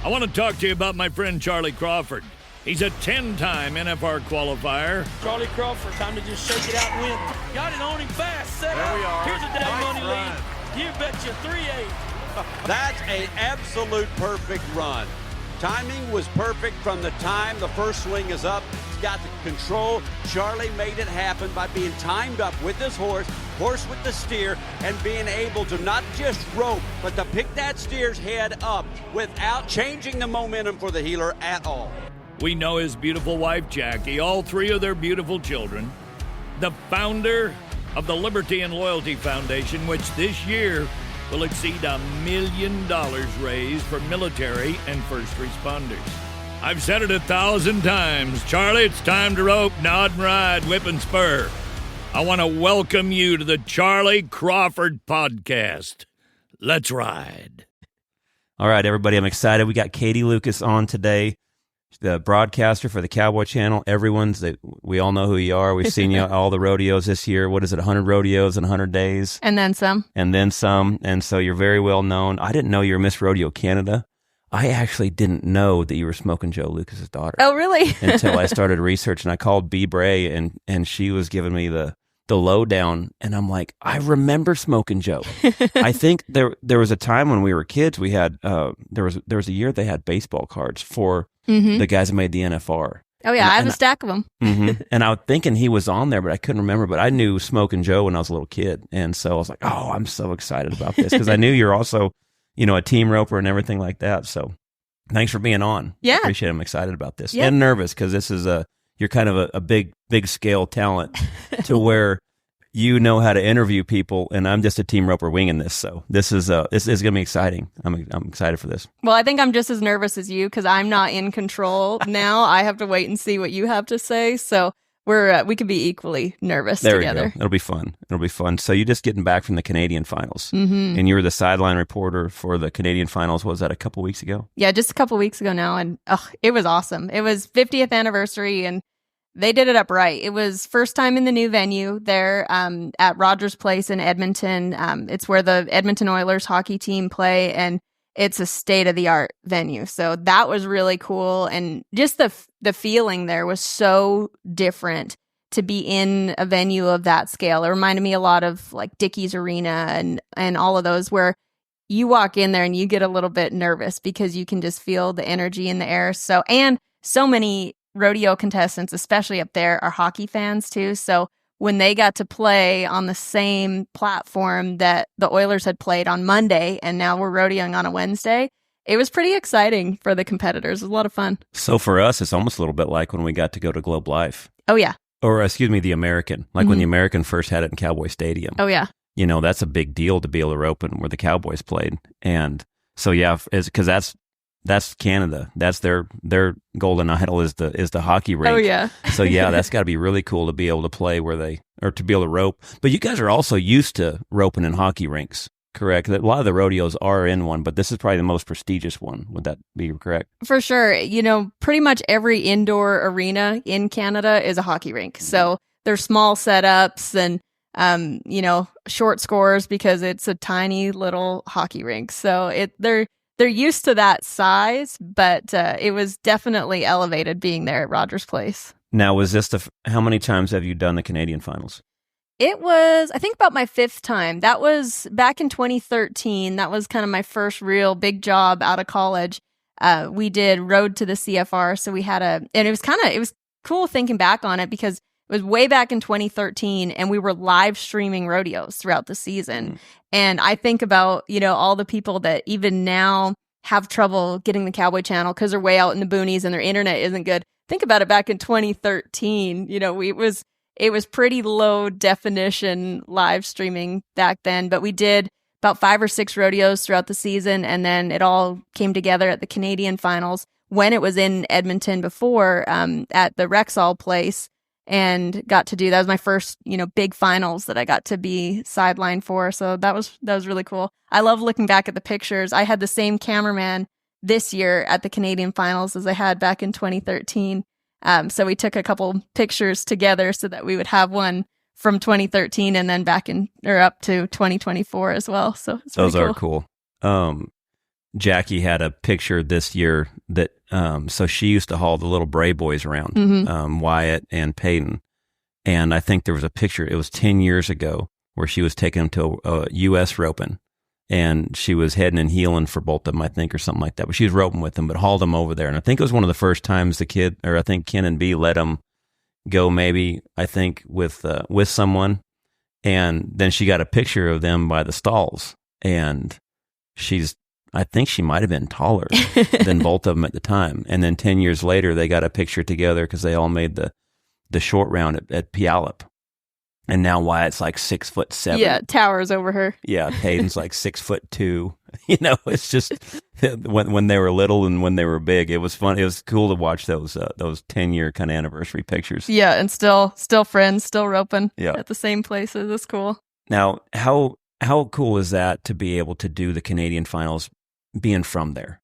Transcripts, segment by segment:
I want to talk to you about my friend Charlie Crawford. He's a 10-time NFR qualifier. Charlie Crawford, time to just shake it out and win. Got it on him fast, set there up. We are. Here's a day nice money run. lead. You betcha 3-8. That's an absolute perfect run. Timing was perfect from the time the first swing is up. He's got the control. Charlie made it happen by being timed up with his horse with the steer, and being able to not just rope, but to pick that steer's head up without changing the momentum for the heeler at all. We know his beautiful wife, Jackie, all three of their beautiful children, the founder of the Liberty and Loyalty Foundation, which this year will exceed $1 million raised for military and first responders. I've said it 1,000 times. Charlie, it's time to rope, nod and ride, whip and spur. I want to welcome you to the Charlie Crawford Podcast. Let's ride. All right, everybody, I'm excited. We got Katy Lucas on today, the broadcaster for the Cowboy Channel. We all know who you are. We've seen you at all the rodeos this year. What is it, 100 rodeos in 100 days? And then some. And then some. And so you're very well known. I didn't know you were Miss Rodeo Canada. I actually didn't know that you were Smokin' Joe Lucas's daughter. Oh, really? Until I started researching. I called Bea Bray, and she was giving me the lowdown, and I'm like, I remember Smokin' Joe. I think there was a time when we were kids, we had there was a year they had baseball cards for the guys that made the NFR. Oh yeah, I have a stack of them. And I was thinking he was on there, but I couldn't remember. But I knew Smokin' Joe when I was a little kid, and so I was like, oh, I'm so excited about this because I knew you're also, a team roper and everything like that. So thanks for being on. Yeah, I appreciate it. I'm excited about this yep. And nervous because this is you're kind of a big scale talent to where you know how to interview people, and I'm just a team roper winging this. So this is going to be exciting. I'm excited for this. Well, I think I'm just as nervous as you because I'm not in control now. I have to wait and see what you have to say. So we could be equally nervous together. We go. It'll be fun. So you're just getting back from the Canadian finals, and you were the sideline reporter for the Canadian finals. Was that a couple weeks ago? Yeah, just a couple weeks ago now, and it was awesome. It was 50th anniversary, and they did it up right. It was first time in the new venue there at Rogers Place in Edmonton. It's where the Edmonton Oilers hockey team play, and it's a state-of-the-art venue. So that was really cool. And just the feeling there was so different to be in a venue of that scale. It reminded me a lot of like Dickies Arena and all of those where you walk in there and you get a little bit nervous because you can just feel the energy in the air. So many rodeo contestants, especially up there, are hockey fans too. So when they got to play on the same platform that the Oilers had played on Monday, and now we're rodeoing on a Wednesday, it was pretty exciting for the competitors. It was a lot of fun. So for us, it's almost a little bit like when we got to go to Globe Life. Oh, yeah. Or, excuse me, the American. Like when the American first had it in Cowboy Stadium. Oh, yeah. That's a big deal to be able to rope in where the Cowboys played. And so, yeah, because that's Canada. That's their golden idol is the hockey rink. Oh yeah. So yeah, that's got to be really cool to be able to play to be able to rope. But you guys are also used to roping in hockey rinks, correct? A lot of the rodeos are in one, but this is probably the most prestigious one. Would that be correct? For sure. Pretty much every indoor arena in Canada is a hockey rink. So there's small setups and short scores because it's a tiny little hockey rink. So they're used to that size, but it was definitely elevated being there at Rogers Place. Now, was this how many times have you done the Canadian finals? It was, I think, about my 5th time. That was back in 2013. That was kind of my first real big job out of college. We did Road to the CFR, so we had and it was cool thinking back on it because it was way back in 2013, and we were live streaming rodeos throughout the season. And I think about, all the people that even now have trouble getting the Cowboy Channel because they're way out in the boonies and their internet isn't good. Think about it back in 2013. It was pretty low definition live streaming back then, but we did about 5 or 6 rodeos throughout the season, and then it all came together at the Canadian finals when it was in Edmonton before at the Rexall place. And got to do that was my first, big finals that I got to be sideline for. So that was really cool. I love looking back at the pictures. I had the same cameraman this year at the Canadian finals as I had back in 2013. So we took a couple pictures together so that we would have one from 2013 and then up to 2024 as well. So it's those cool. are cool. Jackie had a picture this year that, so she used to haul the little Bray boys around, Wyatt and Peyton. And I think there was a picture, it was 10 years ago, where she was taking them to a U.S. roping. And she was heading and heeling for both of them, I think, or something like that. But she was roping with them, but hauled them over there. And I think it was one of the first times Ken and B let them go, maybe, I think, with someone. And then she got a picture of them by the stalls. And I think she might have been taller than both of them at the time. And then 10 years later, they got a picture together because they all made the short round at Puyallup. And now Wyatt's like 6'7". Yeah, towers over her. Yeah, Hayden's like 6'2". It's just when they were little and when they were big, it was fun. It was cool to watch those 10-year kind of anniversary pictures. Yeah, and still friends, still roping Yeah. at the same places. It's cool. Now, how cool is that to be able to do the Canadian finals being from there?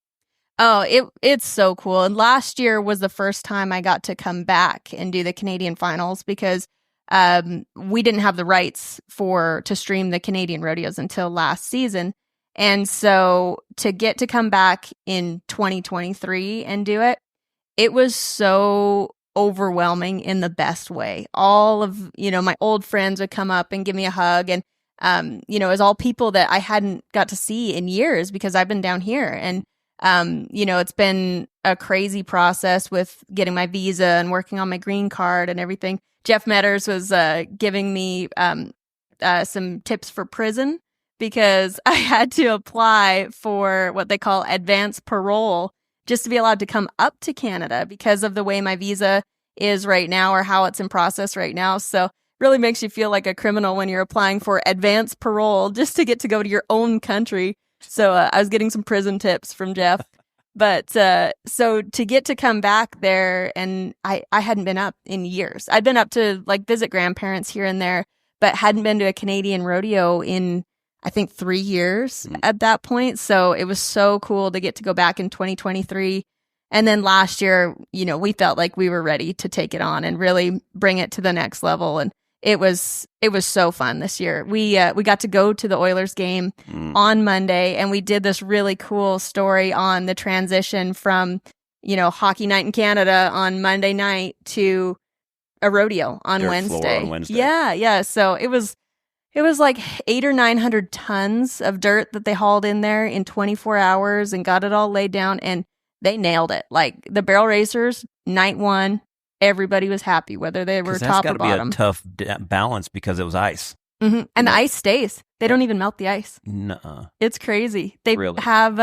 Oh, it's so cool. And last year was the first time I got to come back and do the Canadian finals because we didn't have the rights to stream the Canadian rodeos until last season. And so to get to come back in 2023 and do it, it was so overwhelming in the best way. All of, my old friends would come up and give me a hug. And, it was all people that I hadn't got to see in years because I've been down here. And, it's been a crazy process with getting my visa and working on my green card and everything. Jeff Metters was giving me some tips for prison because I had to apply for what they call advanced parole just to be allowed to come up to Canada because of the way my visa is right now or how it's in process right now. So really makes you feel like a criminal when you're applying for advanced parole just to get to go to your own country. So I was getting some prison tips from Jeff. But so to get to come back there, and I hadn't been up in years. I'd been up to visit grandparents here and there, but hadn't been to a Canadian rodeo in, I think, 3 years at that point. So it was so cool to get to go back in 2023. And then last year, we felt like we were ready to take it on and really bring it to the next level. And it was so fun this year. We got to go to the Oilers game on Monday, and we did this really cool story on the transition from, hockey night in Canada on Monday night to a rodeo on Dirt Wednesday. floor on Wednesday. Yeah. So it was like 800 or 900 tons of dirt that they hauled in there in 24 hours and got it all laid down, and they nailed it. Like the barrel racers, night one, everybody was happy, whether they were top or bottom. That's got to be a tough balance because it was ice. Mm-hmm. And the ice stays. They don't even melt the ice. Nuh-uh. It's crazy. They Really? have,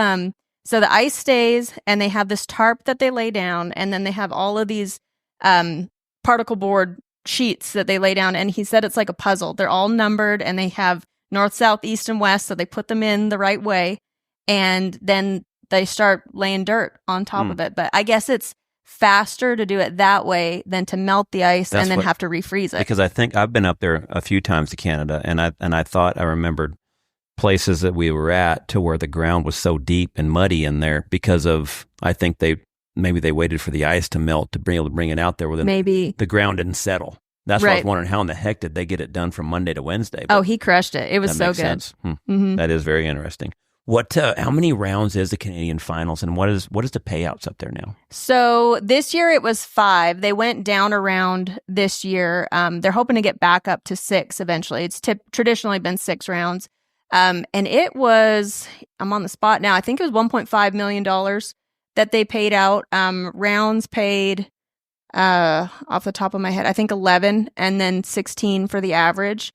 so the ice stays, and they have this tarp that they lay down, and then they have all of these particle board sheets that they lay down. And he said it's like a puzzle. They're all numbered, and they have north, south, east, and west, so they put them in the right way. And then they start laying dirt on top of it. But I guess it's faster to do it that way than to melt the ice and then have to refreeze it. Because I think I've been up there a few times to Canada, and I thought I remembered places that we were at to where the ground was so deep and muddy in there because of, I think maybe they waited for the ice to melt to be able to bring it out there. Well, maybe the ground didn't settle. That's why I was wondering how in the heck did they get it done from Monday to Wednesday? But he crushed it. It was so good. Sense. That is very interesting. How many rounds is the Canadian finals, and what is the payouts up there now? So this year it was 5. They went down a round this year. They're hoping to get back up to 6 eventually. It's traditionally been 6 rounds. And it was, I'm on the spot now, I think it was $1.5 million that they paid out. Rounds paid, off the top of my head, I think 11, and then 16 for the average.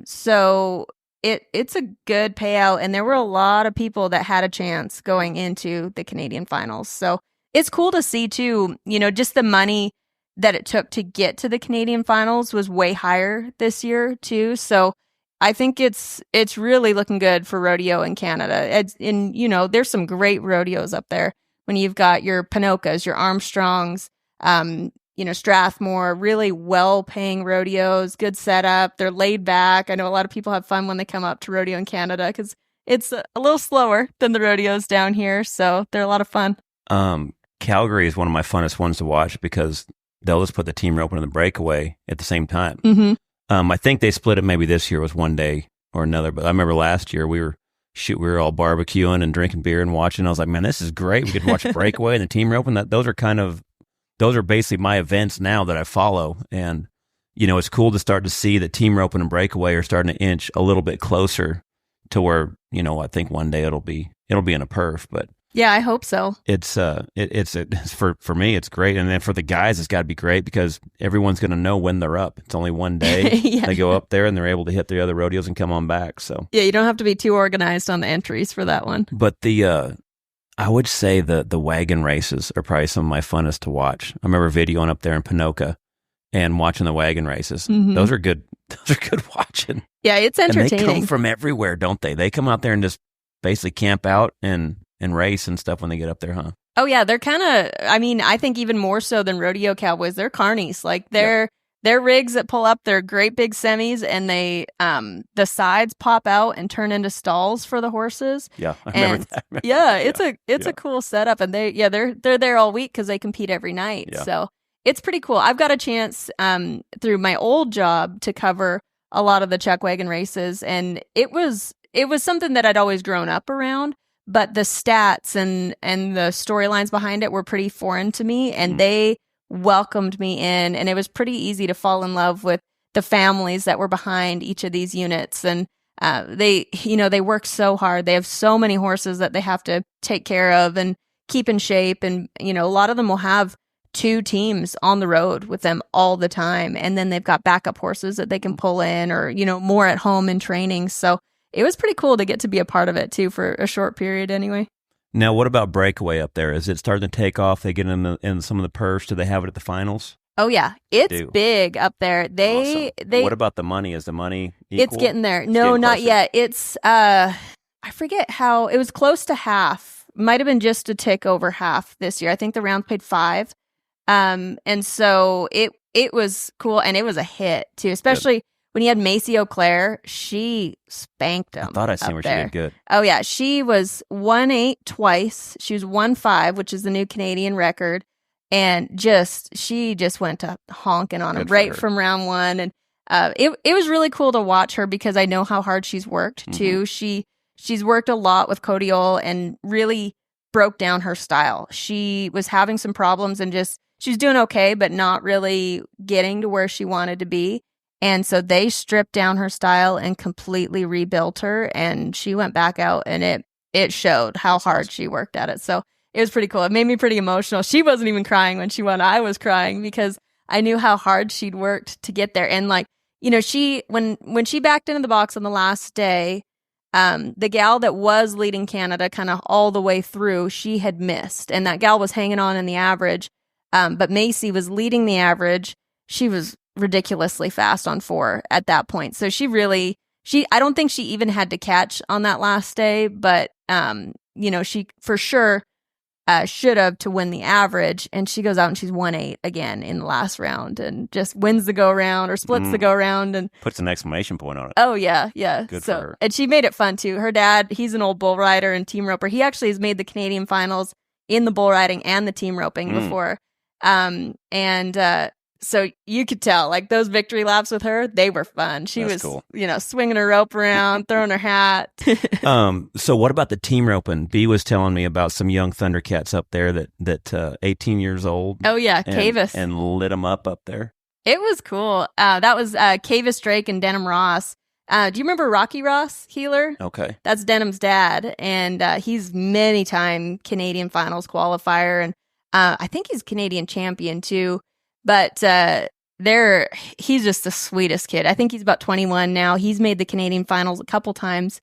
So it's a good payout, and there were a lot of people that had a chance going into the Canadian finals. So it's cool to see too, just the money that it took to get to the Canadian finals was way higher this year too. So I think it's really looking good for rodeo in Canada. There's some great rodeos up there when you've got your Pinokas, your Armstrongs, Strathmore, really well-paying rodeos, good setup. They're laid back. I know a lot of people have fun when they come up to rodeo in Canada because it's a little slower than the rodeos down here, so they're a lot of fun. Calgary is one of my funnest ones to watch because they'll just put the team rope and the breakaway at the same time. Mm-hmm. I think they split it maybe this year was one day or another, but I remember last year we were shoot, we were all barbecuing and drinking beer and watching. I was like, man, this is great. We could watch breakaway and the team roping. Those are basically my events now that I follow. And, it's cool to start to see that team roping and breakaway are starting to inch a little bit closer to where, I think one day it'll be in a perf, but yeah, I hope so. it's for me, it's great. And then for the guys, it's got to be great because everyone's going to know when they're up. It's only one day. Yeah. They go up there and they're able to hit the other rodeos and come on back. So yeah, you don't have to be too organized on the entries for that one. But I would say the wagon races are probably some of my funnest to watch. I remember videoing up there in Pinoca and watching the wagon races. Mm-hmm. Those are good. Those are good watching. Yeah, it's entertaining. And they come from everywhere, don't they? They come out there and just basically camp out and race and stuff when they get up there, huh? Oh yeah, they're kind of. I think even more so than rodeo cowboys. They're carnies. Like they're rigs that pull up. They're great big semis, and they the sides pop out and turn into stalls for the horses. Yeah, I remember that. Yeah, it's a cool setup, and they're there all week because they compete every night. Yeah. So it's pretty cool. I've got a chance through my old job to cover a lot of the chuck wagon races, and it was something that I'd always grown up around. But the stats and the storylines behind it were pretty foreign to me, and they welcomed me in, and it was pretty easy to fall in love with the families that were behind each of these units. And they work so hard. They have so many horses that they have to take care of and keep in shape. And, a lot of them will have 2 teams on the road with them all the time. And then they've got backup horses that they can pull in or, more at home in training. So it was pretty cool to get to be a part of it too for a short period anyway. Now, what about breakaway up there? Is it starting to take off? They get in some of the perfs. Do they have it at the finals? Oh yeah, it's big up there. They What about the money? Is the money equal? It's getting there. No, not yet. It's I forget how it was close to half. Might have been just a tick over half this year. I think the round paid 5. And so it was cool, and it was a hit too, especially when you had Macy O'Clair. She spanked him. I thought I seen where she did good. Oh yeah, she was 1-8 twice. She was 1-5, which is the new Canadian record, and she just went to honking on him right from round 1. And it was really cool to watch her because I know how hard she's worked too. She's worked a lot with Codiol and really broke down her style. She was having some problems and she was doing okay, but not really getting to where she wanted to be. And so they stripped down her style and completely rebuilt her, and she went back out, and it showed how hard she worked at it. So it was pretty cool. It made me pretty emotional. She wasn't even crying when she won. I was crying because I knew how hard she'd worked to get there. And when she backed into the box on the last day, the gal that was leading Canada kind of all the way through, she had missed, and that gal was hanging on in the average. But Macy was leading the average. She was ridiculously fast on 4 at that point. So I don't think she even had to catch on that last day, but she for sure should have to win the average. And she goes out and she's 1-8 again in the last round and just wins the go round or splits the go round and puts an exclamation point on it. Oh yeah. Good for her. And she made it fun too. Her dad, he's an old bull rider and team roper. He actually has made the Canadian finals in the bull riding and the team roping before. So you could tell, like, those victory laps with her, they were fun. She was cool. Swinging her rope around, throwing her hat. So what about the team roping? B was telling me about some young Thundercats up there that 18 years old. Oh, yeah, Cavis. And lit them up there. It was cool. That was Cavis Drake and Denham Ross. Do you remember Rocky Ross, Healer? Okay. That's Denham's dad, and he's many-time Canadian finals qualifier, and I think he's Canadian champion, too. But he's just the sweetest kid. I think he's about 21 now. He's made the Canadian finals a couple times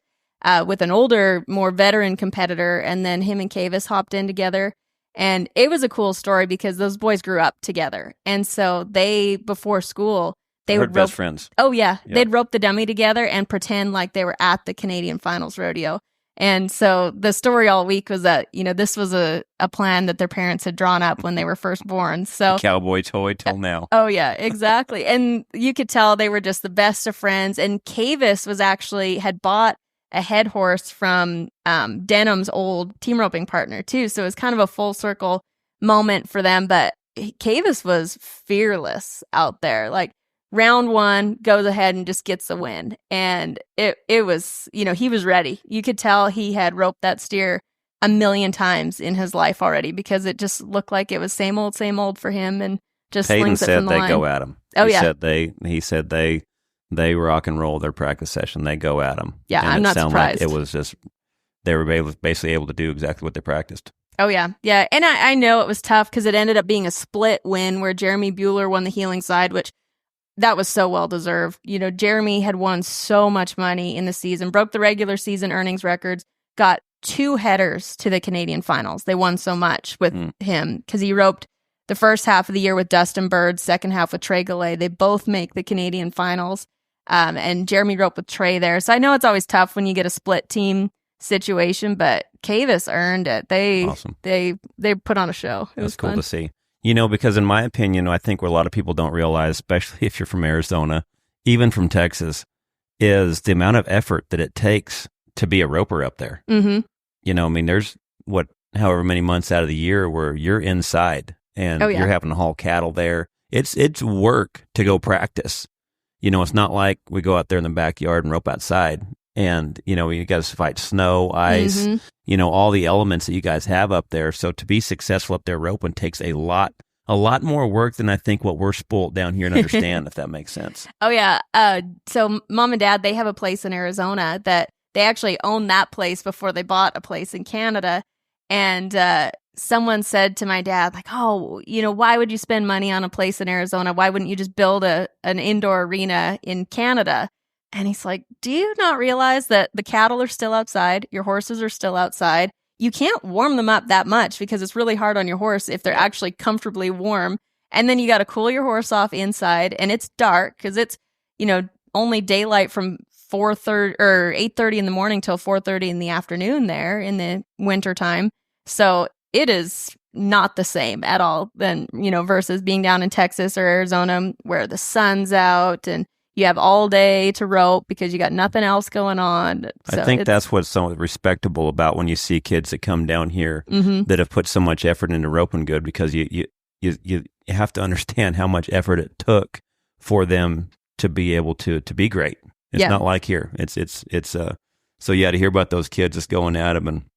with an older, more veteran competitor, and then him and Cavis hopped in together. And it was a cool story because those boys grew up together. And so before school, they would rope best friends. Oh, yeah. They'd rope the dummy together and pretend like they were at the Canadian finals rodeo. And so the story all week was that, this was a plan that their parents had drawn up when they were first born. So Cowboy toy till now. Oh, yeah, exactly. And you could tell they were just the best of friends. And Cavis had bought a head horse from Denham's old team roping partner, too. So it was kind of a full circle moment for them. But Cavis was fearless out there, like round one, goes ahead and just gets the win. And it was, he was ready. You could tell he had roped that steer a million times in his life already, because it just looked like it was same old for him, and just Peyton slings it from the said they line. go at him. Oh, he yeah. Said they rock and roll their practice session. They go at him. Yeah, and I'm not surprised. Like it was just, they were basically able to do exactly what they practiced. Oh, yeah. Yeah. And I know it was tough because it ended up being a split win where Jeremy Bueller won the heeling side, which that was so well deserved. Jeremy had won so much money in the season, broke the regular season earnings records, got 2 headers to the Canadian finals. They won so much with him because he roped the first half of the year with Dustin Bird, second half with Trey Goulet. They both make the Canadian finals. And Jeremy roped with Trey there. So I know it's always tough when you get a split team situation, but Cavis earned it. Awesome. They put on a show. It was cool fun to see. Because in my opinion, I think what a lot of people don't realize, especially if you're from Arizona, even from Texas, is the amount of effort that it takes to be a roper up there. Mm-hmm. There's however many months out of the year where you're inside and you're having to haul cattle there. It's work to go practice. It's not like we go out there in the backyard and rope outside. And, you guys fight snow, ice, all the elements that you guys have up there. So to be successful up there roping takes a lot more work than I think what we're spoiled down here and understand, if that makes sense. Oh, yeah. So Mom and Dad, they have a place in Arizona that they actually own that place before they bought a place in Canada. And someone said to my dad, like, oh, why would you spend money on a place in Arizona? Why wouldn't you just build an indoor arena in Canada? And he's like, do you not realize that the cattle are still outside? Your horses are still outside. You can't warm them up that much because it's really hard on your horse if they're actually comfortably warm. And then you got to cool your horse off inside. And it's dark because it's, only daylight from 4:30 or 8:30 in the morning till 4:30 in the afternoon there in the wintertime. So it is not the same at all than, versus being down in Texas or Arizona where the sun's out and you have all day to rope because you got nothing else going on. So I think that's what's so respectable about when you see kids that come down here that have put so much effort into roping good, because you have to understand how much effort it took for them to be able to be great. It's not like here. So yeah, to hear about those kids just going at them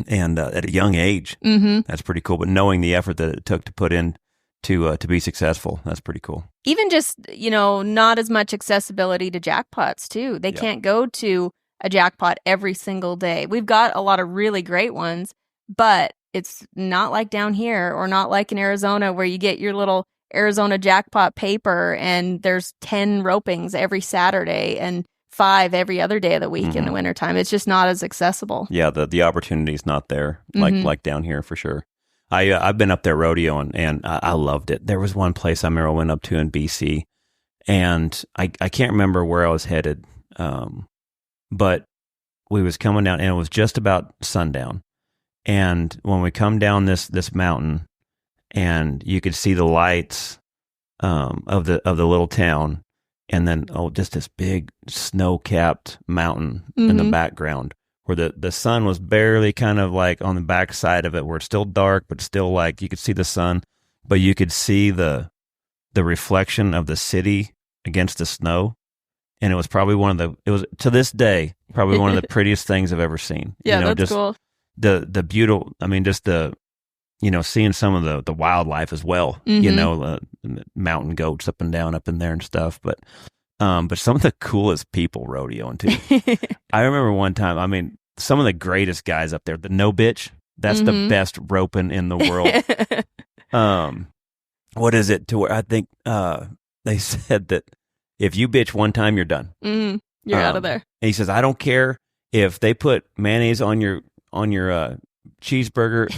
and at a young age, that's pretty cool. But knowing the effort that it took to put in to be successful, that's pretty cool. Even just, not as much accessibility to jackpots too. They can't go to a jackpot every single day. We've got a lot of really great ones, but it's not like down here or not like in Arizona where you get your little Arizona jackpot paper and there's 10 ropings every Saturday and 5 every other day of the week in the wintertime. It's just not as accessible. Yeah, the opportunity's not there like down here for sure. I've been up there rodeoing and I loved it. There was one place I remember I went up to in BC, and I can't remember where I was headed, but we was coming down and it was just about sundown. And when we come down this mountain, and you could see the lights of the little town, and then just this big snow-capped mountain in the background, where the sun was barely kind of like on the back side of it, where it's still dark, but still like you could see the sun, but you could see the reflection of the city against the snow. And it was probably it was to this day, probably one of the prettiest things I've ever seen. Yeah, that's just cool. The beautiful, just seeing some of the wildlife as well, mountain goats up and down up in there and stuff. But some of the coolest people rodeoing too. I remember one time, some of the greatest guys up there, the no bitch, that's the best roping in the world. What is it to where I think they said that if you bitch one time, you're done. You're out of there. And he says, I don't care if they put mayonnaise on your cheeseburger.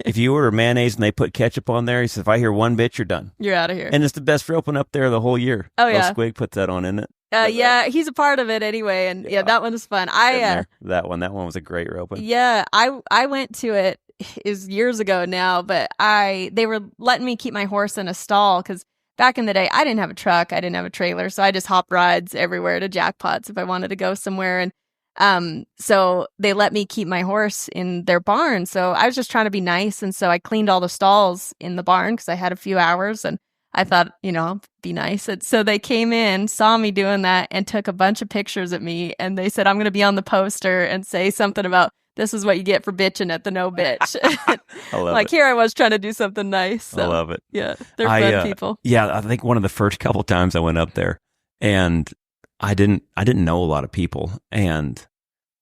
If you order mayonnaise and they put ketchup on there, he says, if I hear one bitch, you're done. You're out of here. And it's the best roping up there the whole year. Oh, yeah. Squig puts that on, isn't it? Yeah, he's a part of it anyway, and yeah, that one was fun. That one was a great roping. Yeah, I went to it is years ago now, but they were letting me keep my horse in a stall because back in the day I didn't have a truck, I didn't have a trailer, so I just hop rides everywhere to jackpots if I wanted to go somewhere, and so they let me keep my horse in their barn. So I was just trying to be nice, and so I cleaned all the stalls in the barn because I had a few hours, and I thought, I'll be nice. And so they came in, saw me doing that, and took a bunch of pictures of me. And they said, I'm going to be on the poster and say something about, this is what you get for bitching at the No Bitch. I love like, it. here I was trying to do something nice. So, I love it. Yeah, they're fun people. Yeah, I think one of the first couple times I went up there, and I didn't know a lot of people. And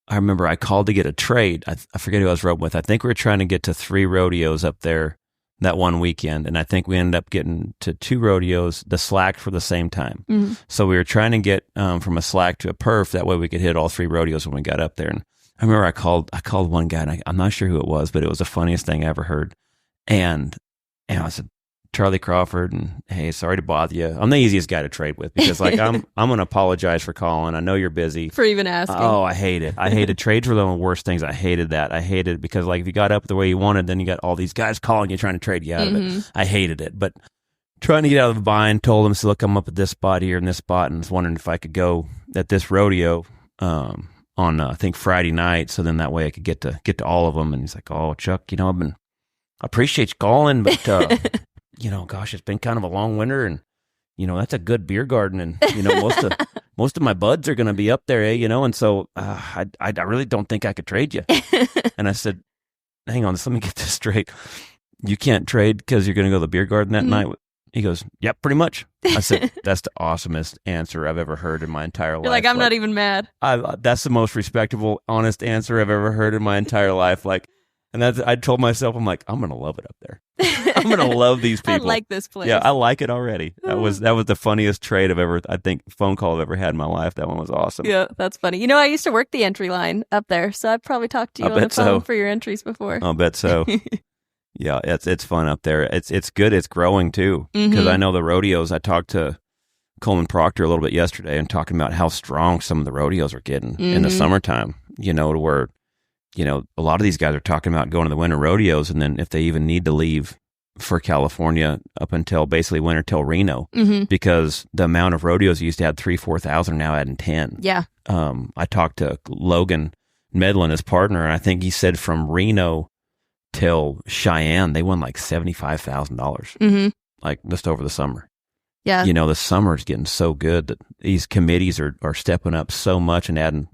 I remember I called to get a trade. I forget who I was roping with. I think we were trying to get to 3 rodeos up there that one weekend, and I think we ended up getting to 2 rodeos, the slack for the same time. Mm-hmm. So we were trying to get from a slack to a perf. That way we could hit all 3 rodeos when we got up there. And I remember I called one guy, and I'm not sure who it was, but it was the funniest thing I ever heard. And I said, Charlie Crawford, and hey, sorry to bother you. I'm the easiest guy to trade with because like I'm going to apologize for calling. I know you're busy. For even asking. Oh, I hate it. I hated trades were the worst things. I hated that. I hated it because like if you got up the way you wanted, then you got all these guys calling you trying to trade you out of it. I hated it. But trying to get out of the bind, told him, so look, I'm up at this spot here and this spot, and was wondering if I could go at this rodeo on I think Friday night, so then that way I could get to all of them. And he's like, oh, Chuck, I appreciate you calling, but gosh, it's been kind of a long winter, and that's a good beer garden, and most of my buds are going to be up there, and so I really don't think I could trade you. And I said, hang on, let me get this straight. You can't trade because you're going to go to the beer garden that night. He goes, yep, pretty much. I said, that's the awesomest answer I've ever heard in my entire life. You're like, I'm not even mad. That's the most respectable, honest answer I've ever heard in my entire life. Like, and I told myself, I'm like, I'm going to love it up there. I'm going to love these people. I like this place. Yeah, I like it already. That was the funniest trade phone call I've ever had in my life. That one was awesome. Yeah, that's funny. I used to work the entry line up there, so I've probably talked to you on the phone for your entries before. I'll bet so. Yeah, it's fun up there. It's good. It's growing too. Because I know the rodeos. I talked to Coleman Proctor a little bit yesterday and talking about how strong some of the rodeos are getting in the summertime. To where a lot of these guys are talking about going to the winter rodeos, and then if they even need to leave for California up until basically winter till Reno, because the amount of rodeos you used to have 3,000-4,000 now adding 10. Yeah. I talked to Logan Medlin, his partner, and I think he said from Reno till Cheyenne, they won like $75,000, like just over the summer. Yeah. The summer is getting so good that these committees are stepping up so much and adding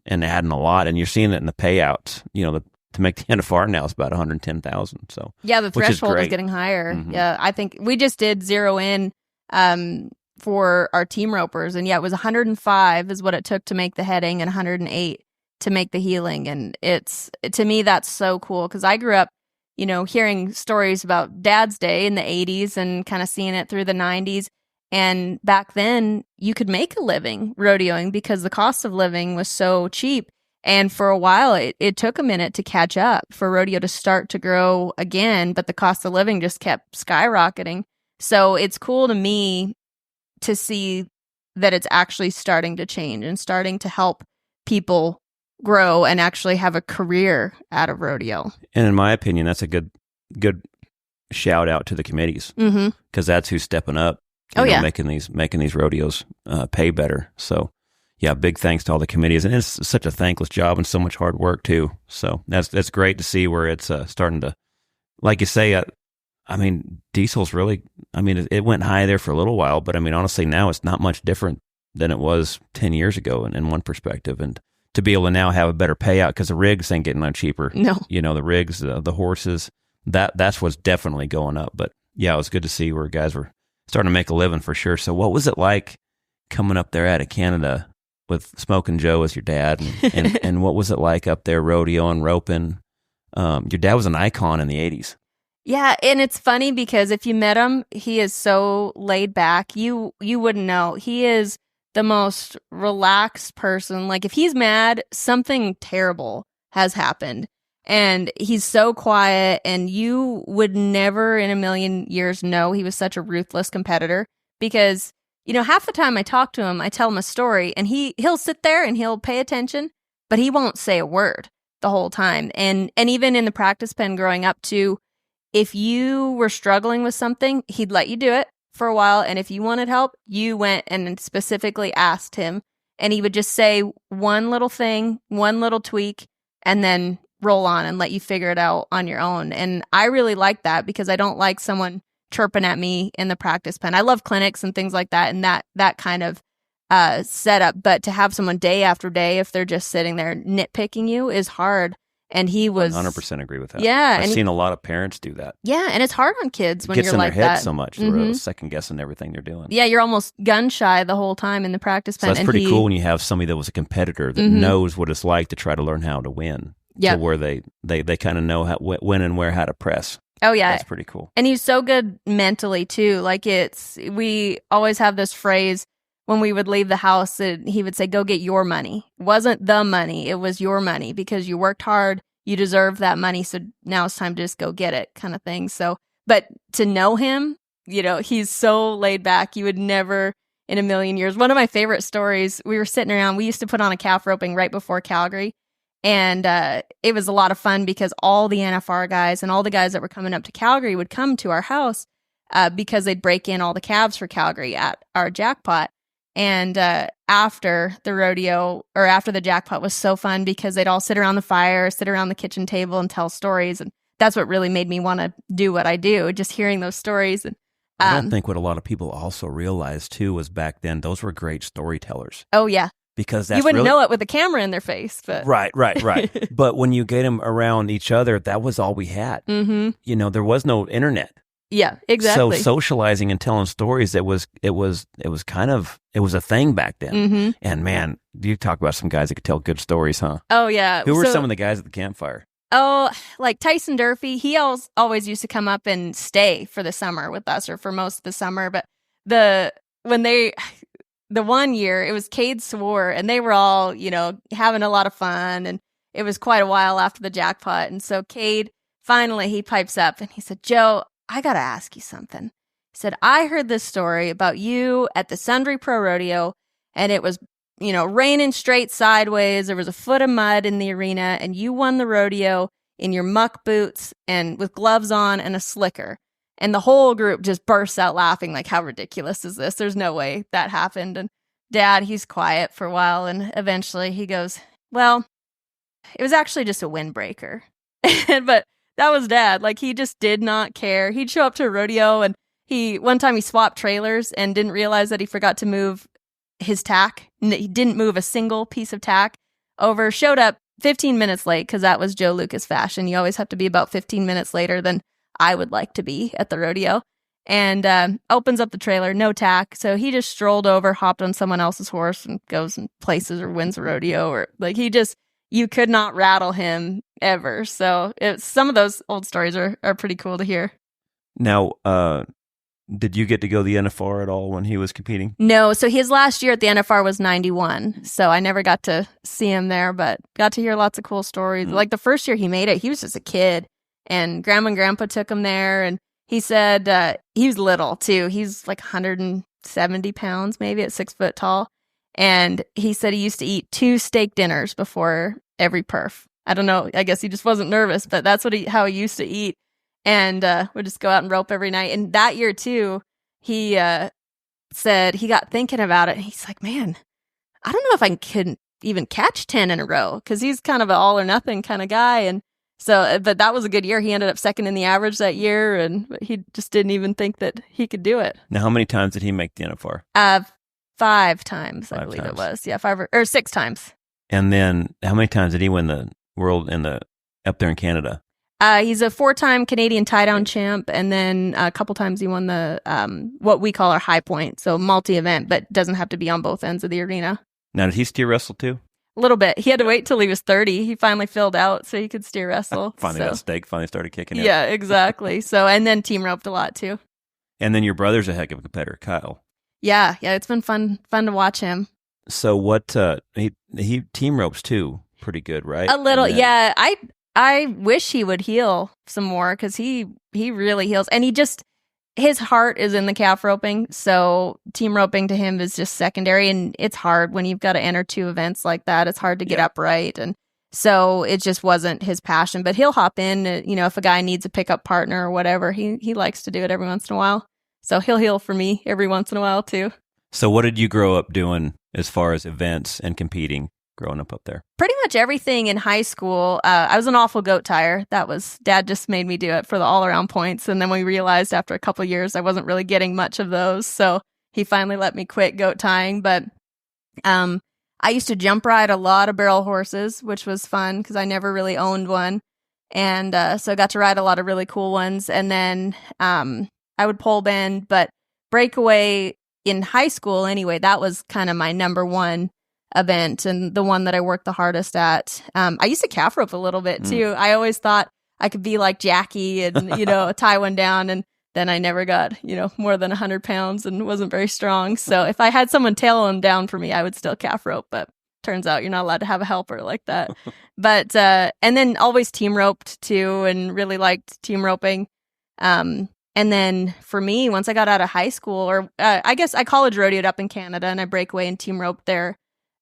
a lot, and you're seeing it in the payouts. To make the NFR now is about 110,000. So yeah, the threshold is getting higher. Yeah, I think we just did zero in for our team ropers, and it was 105 is what it took to make the heading, and 108 to make the heeling, and to me that's so cool because I grew up, hearing stories about Dad's Day in the 80s and kind of seeing it through the 90s. And back then, you could make a living rodeoing because the cost of living was so cheap. And for a while, it took a minute to catch up for rodeo to start to grow again, but the cost of living just kept skyrocketing. So it's cool to me to see that it's actually starting to change and starting to help people grow and actually have a career out of rodeo. And in my opinion, that's a good shout out to the committees because that's who's stepping up. Making these rodeos pay better. So, yeah, big thanks to all the committees, and it's such a thankless job and so much hard work too. So that's great to see where it's starting to, like you say. Diesel's really. It went high there for a little while, but honestly, now it's not much different than it was 10 years ago in one perspective, and to be able to now have a better payout because the rigs ain't getting no cheaper. No, the rigs, the horses, that's what's definitely going up. But yeah, it was good to see where guys were starting to make a living for sure. So what was it like coming up there out of Canada with Smokin' Joe as your dad? And what was it like up there rodeoing, roping? Your dad was an icon in the 80s. Yeah, and it's funny because if you met him, he is so laid back. You wouldn't know. He is the most relaxed person. Like if he's mad, something terrible has happened. And he's so quiet, and you would never in a million years know he was such a ruthless competitor because, half the time I talk to him, I tell him a story, and he'll sit there and he'll pay attention, but he won't say a word the whole time. And even in the practice pen growing up too, if you were struggling with something, he'd let you do it for a while, and if you wanted help, you went and specifically asked him, and he would just say one little thing, one little tweak, and then roll on and let you figure it out on your own. And I really like that because I don't like someone chirping at me in the practice pen. I love clinics and things like that, and that kind of setup. But to have someone day after day, if they're just sitting there nitpicking you, is hard. And he was 100% agree with that. Yeah, I've seen a lot of parents do that. Yeah, and it's hard on kids when it gets you're in like their head that. so much. They're second guessing everything they're doing. Yeah, you're almost gun shy the whole time in the practice pen. So that's pretty cool when you have somebody that was a competitor that knows what it's like to try to learn how to win. Yeah, to where they kind of know when and where how to press. Oh yeah, that's pretty cool. And he's so good mentally too. Like we always have this phrase when we would leave the house that he would say, "Go get your money." It wasn't the money; it was your money because you worked hard. You deserve that money, so now it's time to just go get it, kind of thing. So, but to know him, he's so laid back. You would never in a million years. One of my favorite stories, we were sitting around, we used to put on a calf roping right before Calgary. And it was a lot of fun because all the NFR guys and all the guys that were coming up to Calgary would come to our house because they'd break in all the calves for Calgary at our jackpot. And after the rodeo or after the jackpot was so fun because they'd all sit around the fire, sit around the kitchen table and tell stories. And that's what really made me want to do what I do, just hearing those stories. And I don't think what a lot of people also realized too was back then, those were great storytellers. Oh, yeah. Because that's you wouldn't know it with a camera in their face. But Right. But when you get them around each other, that was all we had. Mm-hmm. There was no internet. Yeah, exactly. So socializing and telling stories, it was a thing back then. Mm-hmm. And man, you talk about some guys that could tell good stories, huh? Oh yeah. Who were some of the guys at the campfire? Oh, like Tyson Durfee. He always used to come up and stay for the summer with us, or for most of the summer. But the 1 year, it was Cade Swore, and they were all, having a lot of fun, and it was quite a while after the jackpot. And so Cade, finally, he pipes up, and he said, "Joe, I got to ask you something." He said, "I heard this story about you at the Sundry Pro Rodeo, and it was, raining straight sideways. There was a foot of mud in the arena, and you won the rodeo in your muck boots and with gloves on and a slicker." And the whole group just bursts out laughing, like, how ridiculous is this? There's no way that happened. And Dad, he's quiet for a while, and eventually he goes, "Well, it was actually just a windbreaker." But that was Dad. Like, he just did not care. He'd show up to a rodeo, and one time he swapped trailers and didn't realize that he forgot to move his tack. He didn't move a single piece of tack over, showed up 15 minutes late because that was Joe Lucas fashion. You always have to be about 15 minutes later than I would like to be at the rodeo. And opens up the trailer, no tack. So he just strolled over, hopped on someone else's horse, and goes and places or wins a rodeo. Or like, you could not rattle him ever. So some of those old stories are pretty cool to hear. Now, did you get to go to the NFR at all when he was competing? No. So his last year at the NFR was 91. So I never got to see him there, but got to hear lots of cool stories. Like the first year he made it, he was just a kid. And Grandma and Grandpa took him there, and he said he was little, too. He's like 170 pounds, maybe, at 6 foot tall. And he said he used to eat 2 steak dinners before every perf. I don't know. I guess he just wasn't nervous, but that's how he used to eat. And would just go out and rope every night. And that year, too, he said he got thinking about it. And he's like, "Man, I don't know if I could even catch 10 in a row," because he's kind of an all or nothing kind of guy. And so, but that was a good year. He ended up second in the average that year, and he just didn't even think that he could do it. Now, how many times did he make the NFR? 5 times, I believe it was. Yeah, 5 or 6 times. And then, how many times did he win the world up there in Canada? He's a 4-time Canadian tie-down champ, and then a couple times he won the what we call our high point, so multi-event, but doesn't have to be on both ends of the arena. Now, did he steer wrestle too? A little bit. He had to wait till he was 30. He finally filled out so he could steer wrestle. That steak finally started kicking in. Yeah, exactly. So, and then team roped a lot too. And then your brother's a heck of a competitor, Kyle. Yeah, it's been fun to watch him. So what? He team ropes too, pretty good, right? A little, yeah. I wish he would heal some more because he really heals, and his heart is in the calf roping, so team roping to him is just secondary, and it's hard when you've got to enter 2 events like that. It's hard to get upright, and so it just wasn't his passion. But he'll hop in, if a guy needs a pickup partner or whatever, he likes to do it every once in a while. So he'll heal for me every once in a while too. So what did you grow up doing as far as events and competing? growing up there? Pretty much everything in high school. I was an awful goat tire. Dad just made me do it for the all-around points. And then we realized after a couple years I wasn't really getting much of those. So he finally let me quit goat tying. But I used to jump ride a lot of barrel horses, which was fun because I never really owned one. And so I got to ride a lot of really cool ones. And then I would pole bend, but breakaway in high school anyway, that was kind of my number one event and the one that I worked the hardest at. I used to calf rope a little bit too. I always thought I could be like Jackie and, tie one down. And then I never got, more than 100 pounds and wasn't very strong. So if I had someone tail them down for me, I would still calf rope. But turns out you're not allowed to have a helper like that. But, and then always team roped too and really liked team roping. And then for me, once I got out of high school, or I guess I college rodeoed up in Canada and I breakaway and team roped there.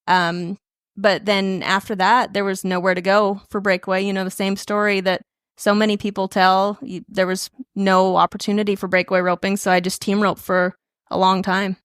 But then after that, there was nowhere to go for breakaway. The same story that so many people tell. There was no opportunity for breakaway roping, so I just team roped for a long time.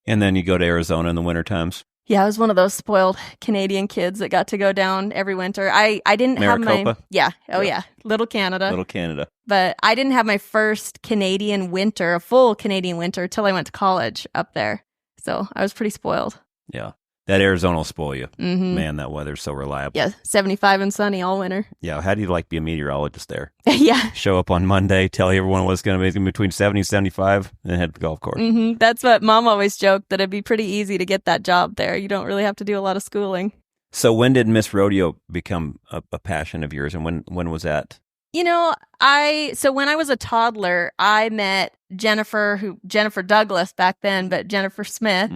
And then you go to Arizona in the winter times? Yeah, I was one of those spoiled Canadian kids that got to go down every winter. I didn't Maricopa? have my... Yeah. Oh, yeah. Little Canada. Little Canada. But I didn't have my first Canadian winter, a full Canadian winter, till I went to college up there. So I was pretty spoiled. Yeah. That Arizona will spoil you. Mm-hmm. Man, that weather's so reliable. Yeah, 75 and sunny all winter. Yeah, how do you be a meteorologist there? Yeah. Show up on Monday, tell everyone what it's going to be. It's going to be between 70 and 75, and then head to the golf course. Mm-hmm. That's what Mom always joked, that it'd be pretty easy to get that job there. You don't really have to do a lot of schooling. So when did Miss Rodeo become a passion of yours, and when was that? So when I was a toddler, I met Jennifer Douglas back then, but Jennifer Smith.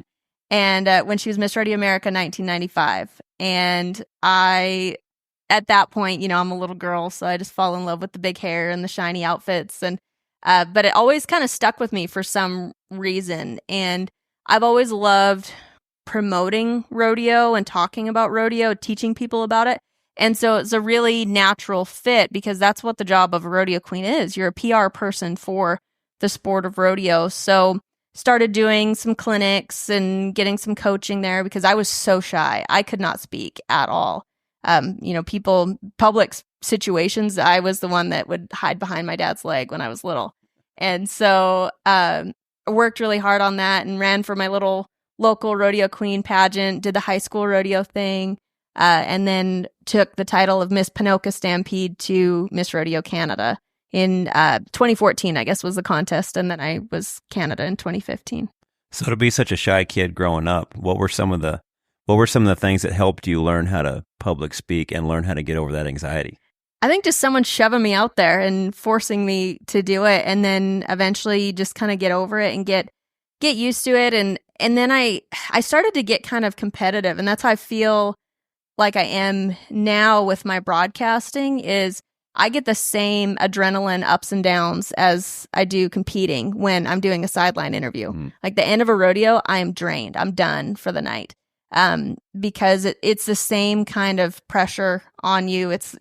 And when she was Miss Rodeo America 1995. And at that point, I'm a little girl, so I just fall in love with the big hair and the shiny outfits. And but it always kind of stuck with me for some reason. And I've always loved promoting rodeo and talking about rodeo, teaching people about it. And so it's a really natural fit because that's what the job of a rodeo queen is. You're a PR person for the sport of rodeo. So started doing some clinics and getting some coaching there because I was so shy. I could not speak at all. Public situations, I was the one that would hide behind my dad's leg when I was little. And so I worked really hard on that and ran for my little local rodeo queen pageant, did the high school rodeo thing, and then took the title of Miss Pinoca Stampede to Miss Rodeo Canada. In 2014, I guess, was the contest, and then I was Canada in 2015. So to be such a shy kid growing up, what were some of the things that helped you learn how to public speak and learn how to get over that anxiety? I think just someone shoving me out there and forcing me to do it, and then eventually just kind of get over it and get used to it, and then I started to get kind of competitive, and that's how I feel like I am now with my broadcasting is. I get the same adrenaline ups and downs as I do competing when I'm doing a sideline interview. Like the end of a rodeo, I am drained. I'm done for the night. Because it's the same kind of pressure on you. It's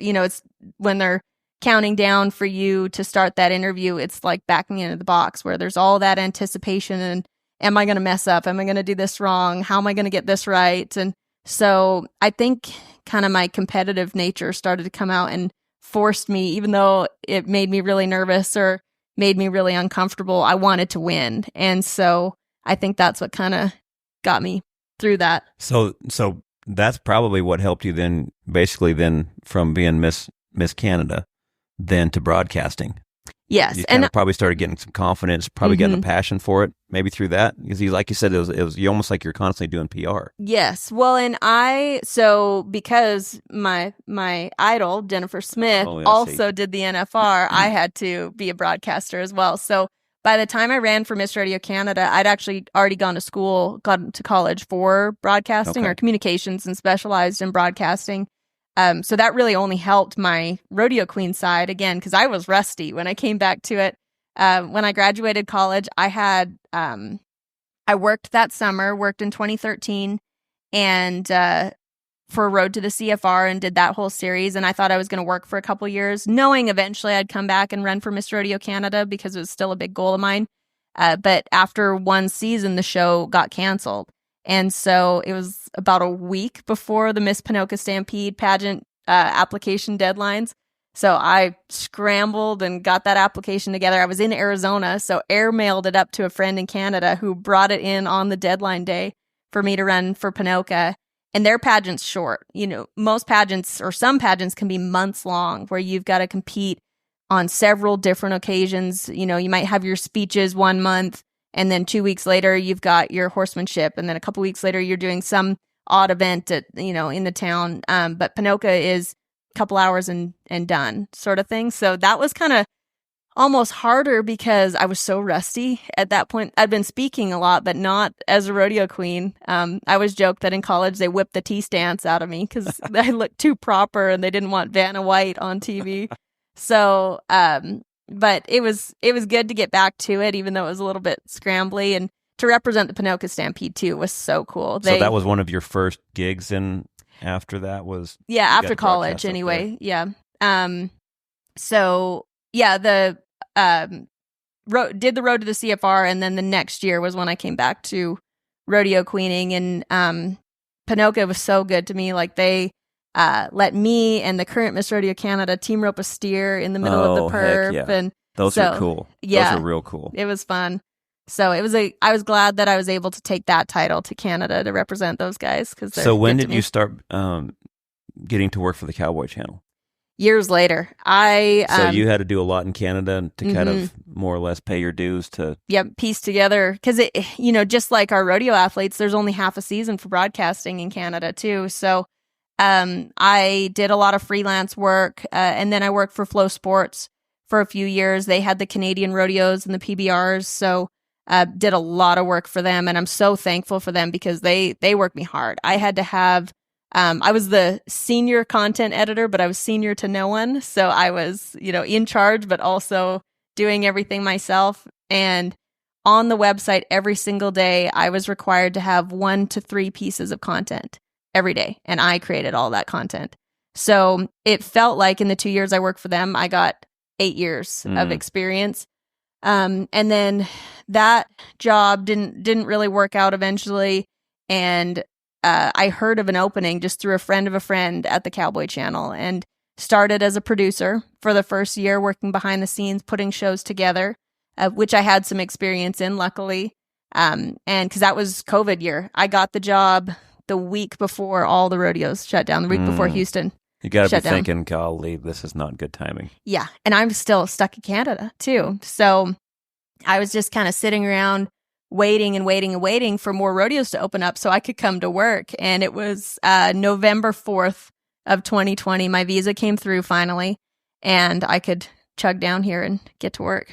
when they're counting down for you to start that interview, it's like backing into the box where there's all that anticipation and am I going to mess up? Am I going to do this wrong? How am I going to get this right? And so I think kind of my competitive nature started to come out and forced me, even though it made me really nervous or made me really uncomfortable, I wanted to win. And so I think that's what kind of got me through that. So that's probably what helped you then, basically then from being Miss Canada, then to broadcasting. Yes. You kind of probably started getting some confidence, probably getting a passion for it, maybe through that. Because like you said, it was you almost like you're constantly doing PR. Yes. Well, and because my idol, Jennifer Smith, also did the NFR, I had to be a broadcaster as well. So by the time I ran for Miss Rodeo Canada, I'd actually already gone to college for broadcasting or communications and specialized in broadcasting. So that really only helped my rodeo queen side again, because I was rusty when I came back to it. When I graduated college, I worked that summer, worked in 2013 and for Road to the CFR and did that whole series. And I thought I was going to work for a couple years, knowing eventually I'd come back and run for Miss Rodeo Canada because it was still a big goal of mine. But after one season, the show got canceled. And so it was about a week before the Miss Pinoca Stampede pageant application deadlines. So I scrambled and got that application together. I was in Arizona, so airmailed it up to a friend in Canada who brought it in on the deadline day for me to run for Pinoca. And their pageant's short. Most pageants or some pageants can be months long where you've got to compete on several different occasions. You might have your speeches 1 month, and then 2 weeks later you've got your horsemanship, and then a couple weeks later you're doing some odd event at in the town. But Pinoca is a couple hours and done sort of thing. So that was kind of almost harder because I was so rusty at that point. I'd been speaking a lot, but not as a rodeo queen. I always joked that in college they whipped the T-stance out of me because I looked too proper and they didn't want Vanna White on TV. So, but it was good to get back to it, even though it was a little bit scrambly, and to represent the Pinoca Stampede too was so cool. So that was one of your first gigs, and after that was after college anyway. Yeah. So yeah, did the road to the CFR, and then the next year was when I came back to rodeo queening, and Pinoca was so good to me. Like they let me and the current Miss Rodeo Canada team rope a steer in the middle of the perp. Heck yeah. And those are cool. Yeah, those are real cool. It was fun. So I was glad that I was able to take that title to Canada to represent those guys. So when did you start getting to work for the Cowboy Channel? Years later. So you had to do a lot in Canada to kind of more or less pay your dues to... piece together. Because, just like our rodeo athletes, there's only half a season for broadcasting in Canada, too. So I did a lot of freelance work, and then I worked for Flow Sports for a few years. They had the Canadian rodeos and the PBRs, so did a lot of work for them, and I'm so thankful for them because they worked me hard. I had to have... I was the senior content editor, but I was senior to no one. So I was, in charge, but also doing everything myself. And on the website every single day, I was required to have 1 to 3 pieces of content every day. And I created all that content. So it felt like in the 2 years I worked for them, I got 8 years of experience. And then that job didn't really work out eventually. And I heard of an opening just through a friend of a friend at the Cowboy Channel, and started as a producer for the first year, working behind the scenes, putting shows together, which I had some experience in, luckily. And because that was COVID year, I got the job the week before all the rodeos shut down, the week before Houston. You got to be thinking, golly, this is not good timing. Yeah, and I'm still stuck in Canada too. So I was just kind of sitting around waiting and waiting and waiting for more rodeos to open up so I could come to work. And it was November 4th of 2020. My visa came through finally, and I could chug down here and get to work.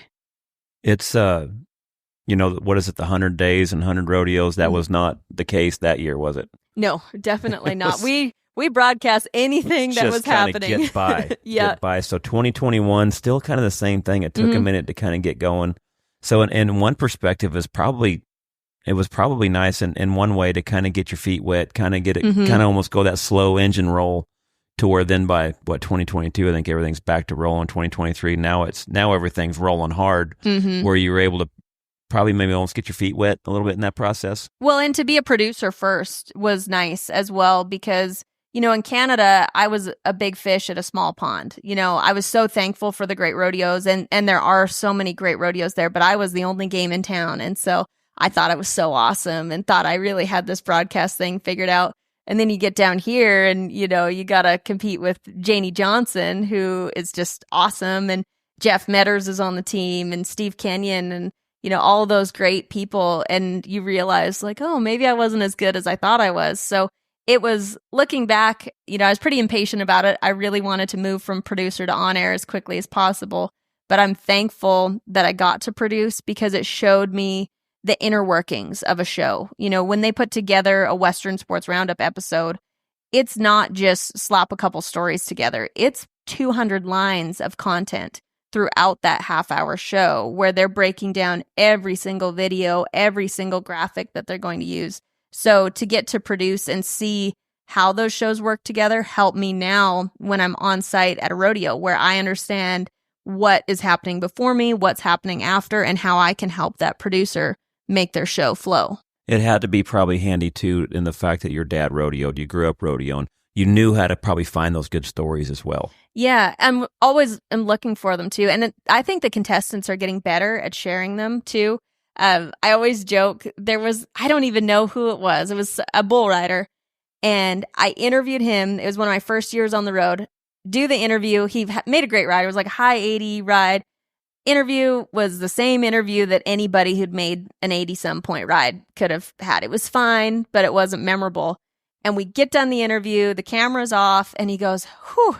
It's, what is it, the 100 days and 100 rodeos? That was not the case that year, was it? No, definitely not. We broadcast anything that was happening. Just kind of get by. Yeah. Get by. So 2021, still kind of the same thing. It took a minute to kind of get going. So in one perspective, it was probably nice in one way to kind of get your feet wet, kind of get it, kind of almost go that slow engine roll to where then by 2022, I think everything's back to rolling. 2023, now everything's rolling hard, where you were able to probably maybe almost get your feet wet a little bit in that process. Well, and to be a producer first was nice as well because, in Canada, I was a big fish at a small pond. I was so thankful for the great rodeos, and there are so many great rodeos there, but I was the only game in town. And so I thought I was so awesome and thought I really had this broadcast thing figured out. And then you get down here and, you got to compete with Janie Johnson, who is just awesome. And Jeff Metters is on the team, and Steve Kenyon, and, all those great people. And you realize like, oh, maybe I wasn't as good as I thought I was. So it was, looking back, I was pretty impatient about it. I really wanted to move from producer to on air as quickly as possible. But I'm thankful that I got to produce because it showed me the inner workings of a show. When they put together a Western Sports Roundup episode, it's not just slap a couple stories together. It's 200 lines of content throughout that half-hour show where they're breaking down every single video, every single graphic that they're going to use. So to get to produce and see how those shows work together helped me now when I'm on site at a rodeo, where I understand what is happening before me, what's happening after, and how I can help that producer make their show flow. it had to be probably handy too in the fact that your dad rodeoed, you grew up rodeoing, you knew how to probably find those good stories as well. Yeah, I'm always looking for them too. And I think the contestants are getting better at sharing them too. I always joke, I don't even know who it was. It was a bull rider. And I interviewed him. It was one of my first years on the road. Do the interview. He made a great ride. It was like a high 80 ride. Interview was the same interview that anybody who'd made an 80-some point ride could have had. It was fine, but it wasn't memorable. And we get done the interview, the camera's off, and he goes, whew,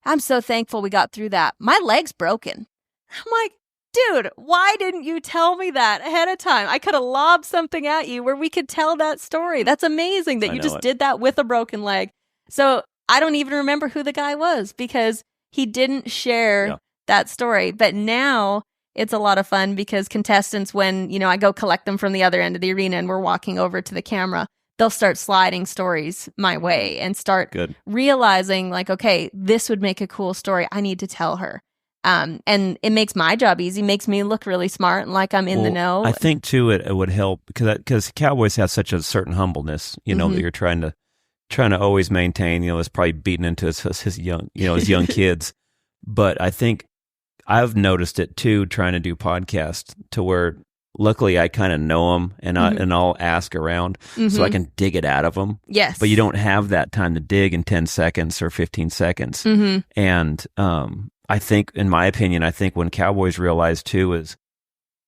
I'm so thankful we got through that. My leg's broken. I'm like, dude, why didn't you tell me that ahead of time? I could have lobbed something at you where we could tell that story. That's amazing that you just did that with a broken leg. So I don't even remember who the guy was because he didn't share that story. But now it's a lot of fun because contestants, when, I go collect them from the other end of the arena and we're walking over to the camera, they'll start sliding stories my way and start realizing like, okay, this would make a cool story. I need to tell her. And it makes my job easy, makes me look really smart and like I'm in the know. I think too, it would help because Cowboys have such a certain humbleness, that you're trying to always maintain, it's probably beaten into his young, his young kids. But I think I've noticed it too, trying to do podcasts to where luckily I kind of know them and I'll ask around so I can dig it out of them. Yes. But you don't have that time to dig in 10 seconds or 15 seconds. And, I think, in my opinion, when Cowboys realize too is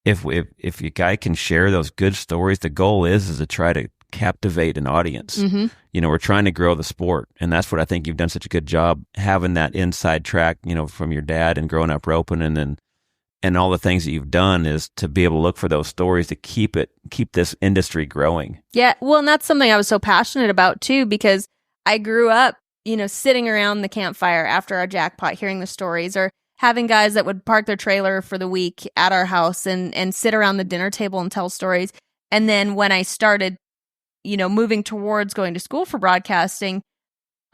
if your guy can share those good stories, the goal is to try to captivate an audience. We're trying to grow the sport, and that's what I think you've done such a good job having that inside track, from your dad and growing up roping, and all the things that you've done is to be able to look for those stories to keep this industry growing. Yeah, well, and that's something I was so passionate about too because I grew up sitting around the campfire after our jackpot, hearing the stories, or having guys that would park their trailer for the week at our house and sit around the dinner table and tell stories. And then when I started, moving towards going to school for broadcasting,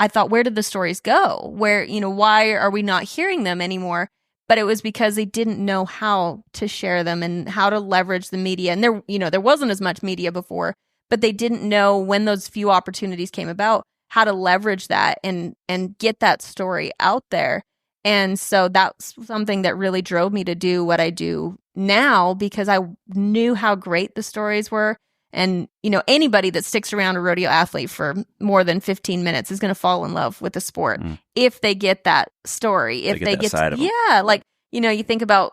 I thought, where did the stories go? Where, why are we not hearing them anymore? But it was because they didn't know how to share them and how to leverage the media. And there wasn't as much media before, but they didn't know when those few opportunities came about, how to leverage that and get that story out there. And so that's something that really drove me to do what I do now because I knew how great the stories were. And, anybody that sticks around a rodeo athlete for more than 15 minutes is going to fall in love with the sport if they get that story. If they get side of them. Yeah. Like, you think about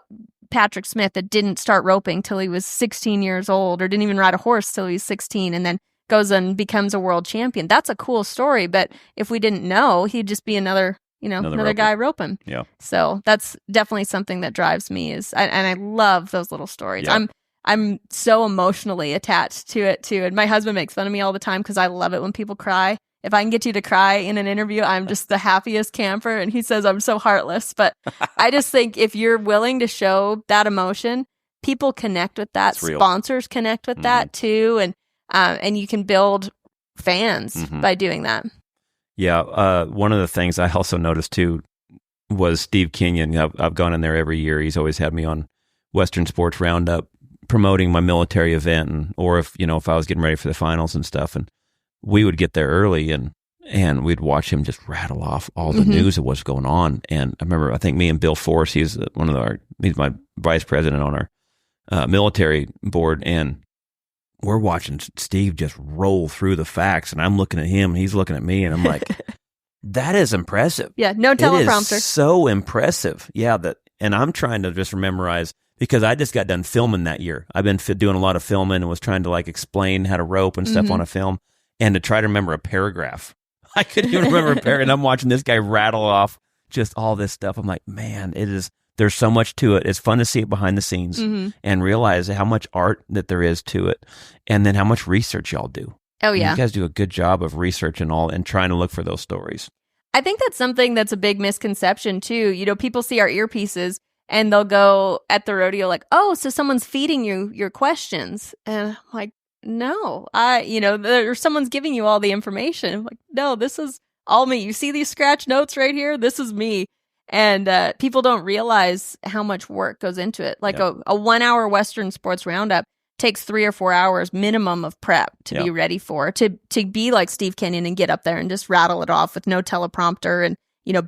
Patrick Smith that didn't start roping till he was 16 years old or didn't even ride a horse till he was 16 and then goes and becomes a world champion. That's a cool story, but if we didn't know, he'd just be another guy roping. Yeah. So that's definitely something that drives me and I love those little stories. Yeah. I'm so emotionally attached to it too. And my husband makes fun of me all the time because I love it when people cry. If I can get you to cry in an interview, I'm just the happiest camper. And he says I'm so heartless, but I just think if you're willing to show that emotion, people connect with that. Sponsors connect with that too. And you can build fans by doing that. Yeah. One of the things I also noticed too was Steve Kenyon. I've gone in there every year. He's always had me on Western Sports Roundup promoting my military event, or if I was getting ready for the finals and stuff, and we would get there early and we'd watch him just rattle off all the news of what's going on. And I remember, I think me and Bill Force, he's my vice president on our military board, and we're watching Steve just roll through the facts, and I'm looking at him, and he's looking at me, and I'm like, that is impressive. Yeah, no teleprompter. It is so impressive. Yeah, and I'm trying to just memorize, because I just got done filming that year. I've been doing a lot of filming and was trying to explain how to rope and stuff on a film, and to try to remember a paragraph. I couldn't even remember a paragraph, and I'm watching this guy rattle off just all this stuff. I'm like, man, there's so much to it. It's fun to see it behind the scenes and realize how much art that there is to it, and then how much research y'all do. Oh, yeah. You guys do a good job of research and trying to look for those stories. I think that's something that's a big misconception, too. People see our earpieces, and they'll go at the rodeo like, oh, so someone's feeding you your questions. And I'm like, no, someone's giving you all the information. I'm like, no, this is all me. You see these scratch notes right here? This is me. And people don't realize how much work goes into it. Like a 1 hour Western Sports Roundup, takes 3 or 4 hours minimum of prep to be ready for, to be like Steve Kenyon and get up there and just rattle it off with no teleprompter and,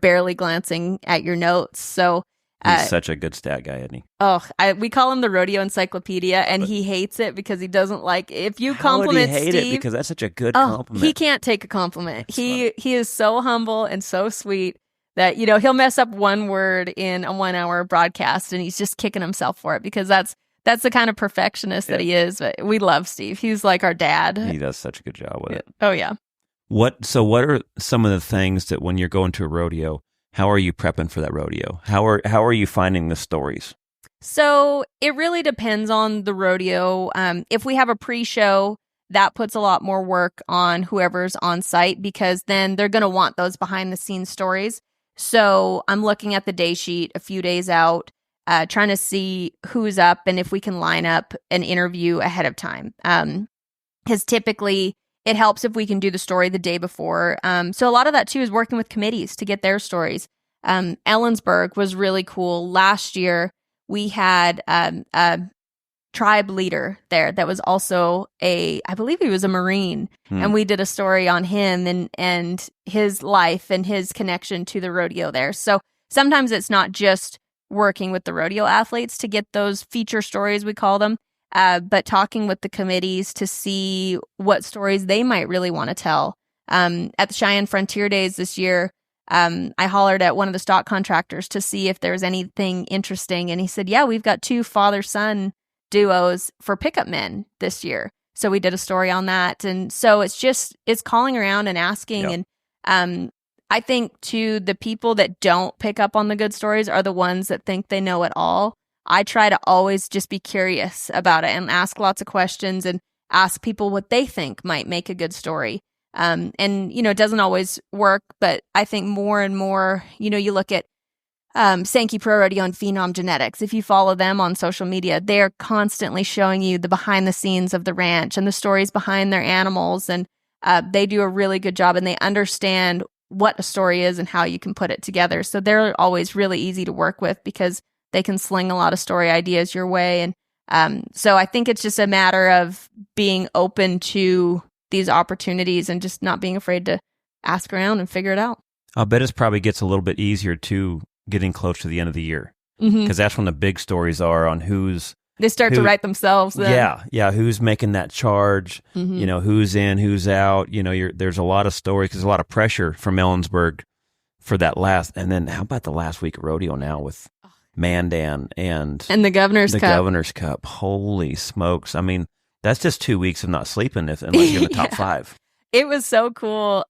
barely glancing at your notes. So he's such a good stat guy, isn't he? Oh, we call him the rodeo encyclopedia, and he hates it because he doesn't like, if you compliment How would he hate Steve, it? Because that's such a good compliment. He can't take a compliment. He is so humble and so sweet that, he'll mess up one word in a 1 hour broadcast and he's just kicking himself for it, because that's the kind of perfectionist that he is. But we love Steve. He's like our dad. He does such a good job with it. Oh, yeah. What are some of the things that when you're going to a rodeo, how are you prepping for that rodeo? How are you finding the stories? So it really depends on the rodeo. If we have a pre-show, that puts a lot more work on whoever's on site, because then they're going to want those behind the scenes stories. So I'm looking at the day sheet a few days out, trying to see who's up and if we can line up an interview ahead of time. Because typically it helps if we can do the story the day before. So a lot of that too is working with committees to get their stories. Ellensburg was really cool. Last year we had a tribe leader there that was also I believe he was a Marine, and we did a story on him and his life and his connection to the rodeo there. So sometimes it's not just working with the rodeo athletes to get those feature stories, we call them, but talking with the committees to see what stories they might really want to tell. At the Cheyenne Frontier Days this year, I hollered at one of the stock contractors to see if there was anything interesting, and he said, yeah, we've got 2 father-son duos for pickup men this year. So we did a story on that. And so it's calling around and asking. And I think too, the people that don't pick up on the good stories are the ones that think they know it all. I try to always just be curious about it and ask lots of questions and ask people what they think might make a good story. And, it doesn't always work, but I think more and more, you look at Sankey Pro Rodeo and Phenom Genetics. If you follow them on social media, they're constantly showing you the behind the scenes of the ranch and the stories behind their animals. And they do a really good job, and they understand what a story is and how you can put it together. So they're always really easy to work with because they can sling a lot of story ideas your way. And so I think it's just a matter of being open to these opportunities and just not being afraid to ask around and figure it out. I'll bet it probably gets a little bit easier too, getting close to the end of the year, because that's when the big stories are on they start to write themselves then. Yeah, who's making that charge, who's in, who's out, there's a lot of stories, because there's a lot of pressure from Ellensburg for that last. And then how about the last week of rodeo now with Mandan and the Governor's Cup. Governor's Cup. Holy smokes. I mean, that's just 2 weeks of not sleeping unless you're in the top 5. It was so cool.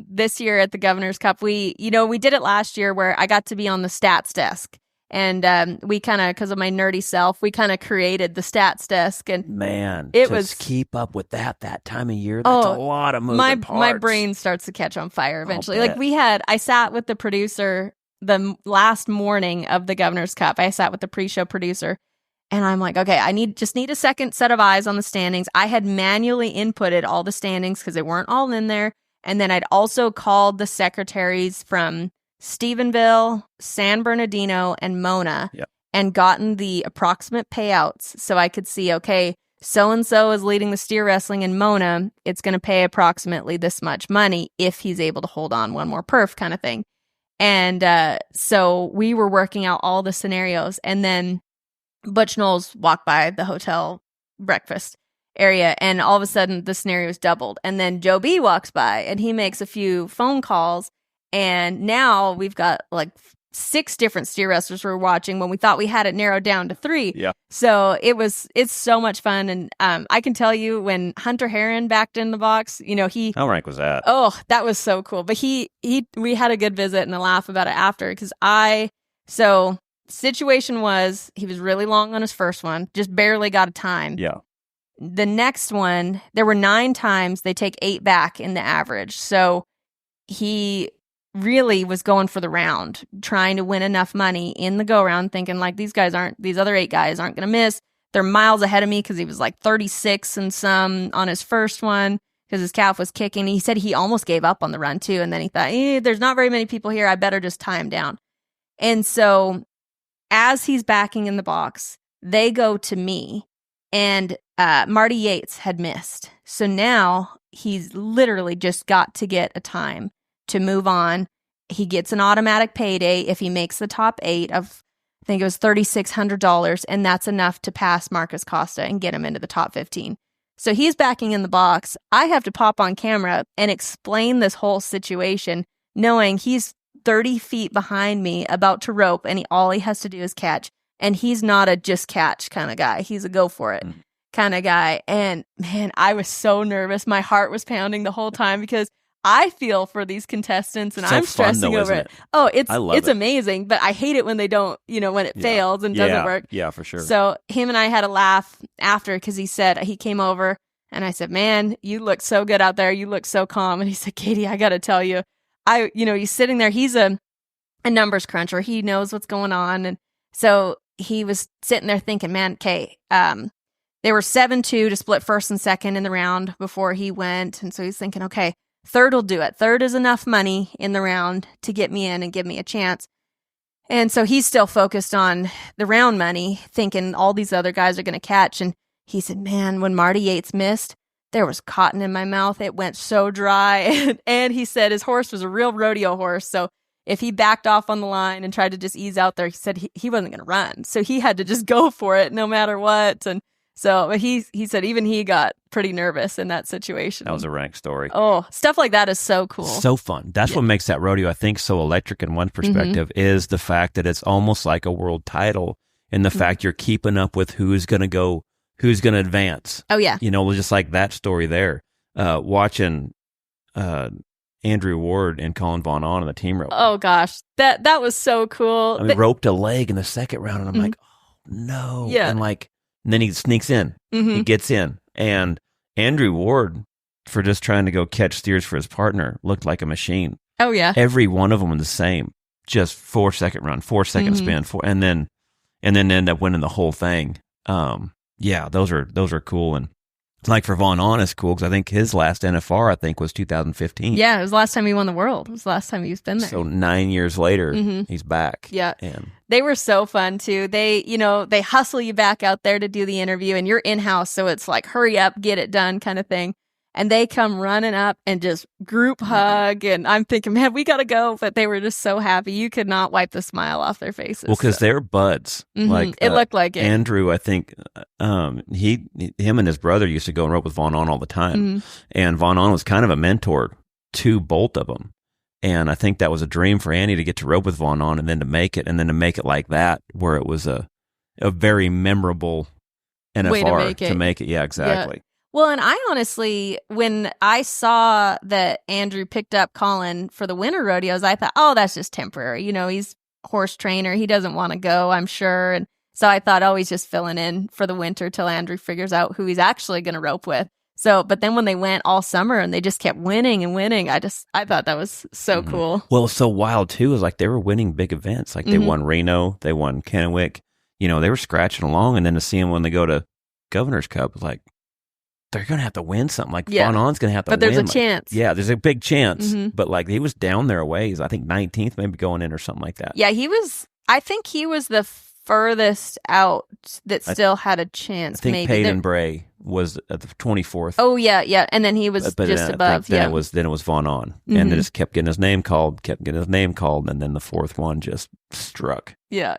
This year at the Governor's Cup, we did it last year where I got to be on the stats desk, and we kind of, because of my nerdy self, we kind of created the stats desk. And man, it to was keep up with that time of year. That's a lot of moving parts. My brain starts to catch on fire eventually. I sat with the producer the last morning of the Governor's Cup. I sat with the pre-show producer. And I'm like, okay, I just need a second set of eyes on the standings. I had manually inputted all the standings because they weren't all in there. And then I'd also called the secretaries from Stephenville, San Bernardino, and Mona and gotten the approximate payouts so I could see, okay, so-and-so is leading the steer wrestling in Mona. It's going to pay approximately this much money if he's able to hold on one more perf kind of thing. And so we were working out all the scenarios. And then Butch Knowles walked by the hotel breakfast area, and all of a sudden the scenario's doubled. And then Joe B walks by and he makes a few phone calls, and now we've got like 6 different steer wrestlers we're watching when we thought we had it narrowed down to 3. Yeah. So it's so much fun. And I can tell you, when Hunter Heron backed in the box, how rank was that? Oh, that was so cool. But we had a good visit and a laugh about it after, because situation was, he was really long on his first one, just barely got a time. Yeah. The next one, there were 9 times. They take 8 back in the average. So he really was going for the round, trying to win enough money in the go round, thinking like, these other 8 guys aren't going to miss. They're miles ahead of me, because he was like 36 and some on his first one because his calf was kicking. He said he almost gave up on the run too. And then he thought, there's not very many people here. I better just tie him down. And so as he's backing in the box, they go to me, and Marty Yates had missed. So now he's literally just got to get a time to move on. He gets an automatic payday if he makes the top 8 of, I think it was $3,600, and that's enough to pass Marcus Costa and get him into the top 15. So he's backing in the box. I have to pop on camera and explain this whole situation, knowing he's 30 feet behind me about to rope, and all he has to do is catch. And he's not a just catch kind of guy. He's a go for it kind of guy. And man, I was so nervous. My heart was pounding the whole time because I feel for these contestants, and I'm stressing over it. Oh, it's amazing, but I hate it when they don't, when it fails and doesn't work. Yeah, for sure. So him and I had a laugh after, because he came over and I said, "Man, you look so good out there. You look so calm." And he said, "Katie, I got to tell you, he's sitting there. He's a numbers cruncher. He knows what's going on." And so he was sitting there thinking, "Man, okay, they were 7-2 to split first and second in the round before he went." And so he's thinking, okay, third will do it. Third is enough money in the round to get me in and give me a chance. And so he's still focused on the round money, thinking all these other guys are going to catch. And he said, "Man, when Marty Yates missed, there was cotton in my mouth. It went so dry." And he said his horse was a real rodeo horse. So if he backed off on the line and tried to just ease out there, he said he wasn't going to run. So he had to just go for it no matter what. And so he said even he got pretty nervous in that situation. That was a rank story. Oh, stuff like that is so cool. So fun. That's what makes that rodeo, I think, so electric in one perspective, is the fact that it's almost like a world title, and the fact you're keeping up with who's going to advance. Oh, yeah. Just like that story there. Watching Andrew Ward and Colin Vaughn on the team rope. Oh, gosh. That was so cool. I mean, roped a leg in the second round, and I'm like, oh, no. Yeah. And then he sneaks in. He gets in. And Andrew Ward, for just trying to go catch steers for his partner, looked like a machine. Oh, yeah. Every one of them was the same. Just 4-second run, 4-second spin, and then end up winning the whole thing. Yeah, those are cool. And like for Vaughn On, it's cool because I think his last NFR, was 2015. Yeah, it was the last time he won the world. It was the last time he's been there. So 9 years later, he's back. Yeah. And they were so fun too. They hustle you back out there to do the interview, and you're in-house, so it's like, hurry up, get it done kind of thing. And they come running up and just group hug, and I'm thinking, man, we got to go. But they were just so happy. You could not wipe the smile off their faces. Well, because they're buds. Like it looked like it. Andrew, I think, him and his brother used to go and rope with Vaughn On all the time. And Vaughn On was kind of a mentor to both of them. And I think that was a dream for Annie to get to rope with Vaughn On and then to make it like that, where it was a very memorable NFR way to make it. Yeah, exactly. Yeah. Well, and I honestly, when I saw that Andrew picked up Colin for the winter rodeos, I thought, oh, that's just temporary. He's horse trainer. He doesn't want to go, I'm sure. And so I thought, oh, he's just filling in for the winter till Andrew figures out who he's actually going to rope with. So, but then when they went all summer and they just kept winning and winning, I thought that was so cool. Well, it's so wild too, is like they were winning big events. Like they won Reno, they won Kennewick. They were scratching along, and then to see them when they go to Governor's Cup, like, they're going to have to win something. Like, Vaughn On's going to have to win. But there's a chance. Yeah, there's a big chance. But, like, he was down there a ways. I think 19th maybe going in or something like that. Yeah, I think he was the furthest out that still had a chance. I think Peyton Bray was at the 24th. Oh, yeah. And then he was just above. Then it was Vaughn On. And it just kept getting his name called, and then the fourth one just struck. Yeah.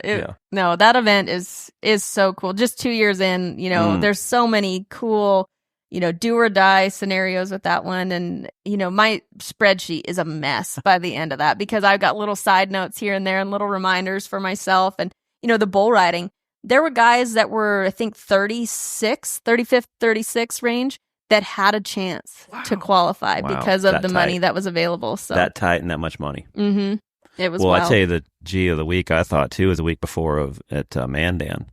No, that event is so cool. Just 2 years in, there's so many cool, do or die scenarios with that one. And, my spreadsheet is a mess by the end of that, because I've got little side notes here and there and little reminders for myself. And, the bull riding, there were guys that were, I think, 35th, 36 range that had a chance to qualify because of the money that was available. So that tight and that much money. It was Well, wild. I tell you, the G of the week, I thought, too, was the week before at Mandan.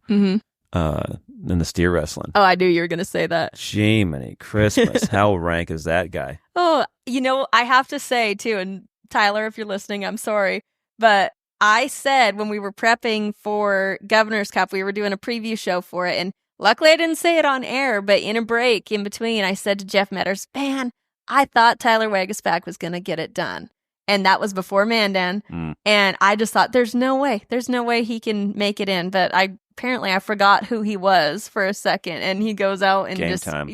In the steer wrestling. Oh, I knew you were going to say that. Jiminy Christmas. How rank is that guy? Oh, I have to say, too, and Tyler, if you're listening, I'm sorry, but I said when we were prepping for Governor's Cup, we were doing a preview show for it, and luckily I didn't say it on air, but in a break in between, I said to Jeff Metters, man, I thought Tyler Wagasback was going to get it done. And that was before Mandan. And I just thought, there's no way he can make it in. But I apparently I forgot who he was for a second, and he goes out and Game just time.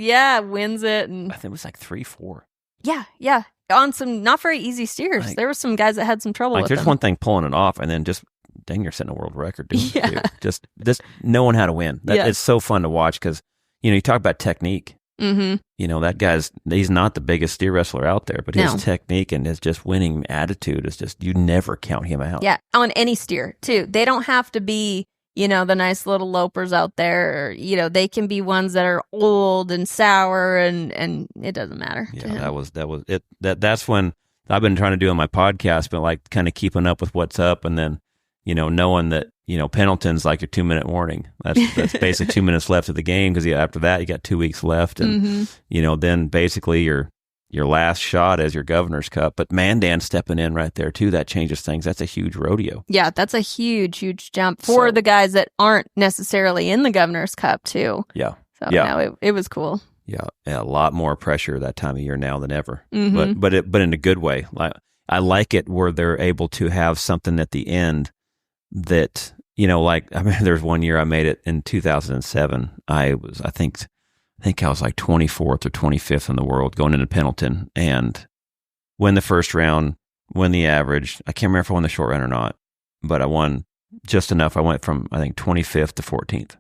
wins it. And I think it was like 3-4. yeah, on some not very easy steers. There were some guys that had some trouble with there's them. one thing pulling it off, and then just dang, you're setting a world record doing it too. Just knowing how to win. It's so fun to watch because you talk about technique. Mm-hmm. That he's not the biggest steer wrestler out there, but his technique and his just winning attitude is just, you never count him out. Yeah, on any steer too. They don't have to be, the nice little lopers out there. They can be ones that are old and sour, and it doesn't matter. Yeah, that was it. That's when I've been trying to do on my podcast, but like kind of keeping up with what's up, and then knowing that Pendleton's like your 2-minute warning. That's basically 2 minutes left of the game, because after that you got 2 weeks left, and then basically your last shot is your Governor's Cup. But Mandan stepping in right there too, that changes things. That's a huge rodeo. Yeah, that's a huge jump for the guys that aren't necessarily in the Governor's Cup too. Yeah, so no, it was cool. Yeah, a lot more pressure that time of year now than ever. But in a good way. Like, I like it where they're able to have something at the end that, like, I mean, there's one year I made it in 2007. I think I was like 24th or 25th in the world going into Pendleton, and win the first round, win the average. I can't remember if I won the short run or not, but I won just enough. I went from, I think, 25th to 14th.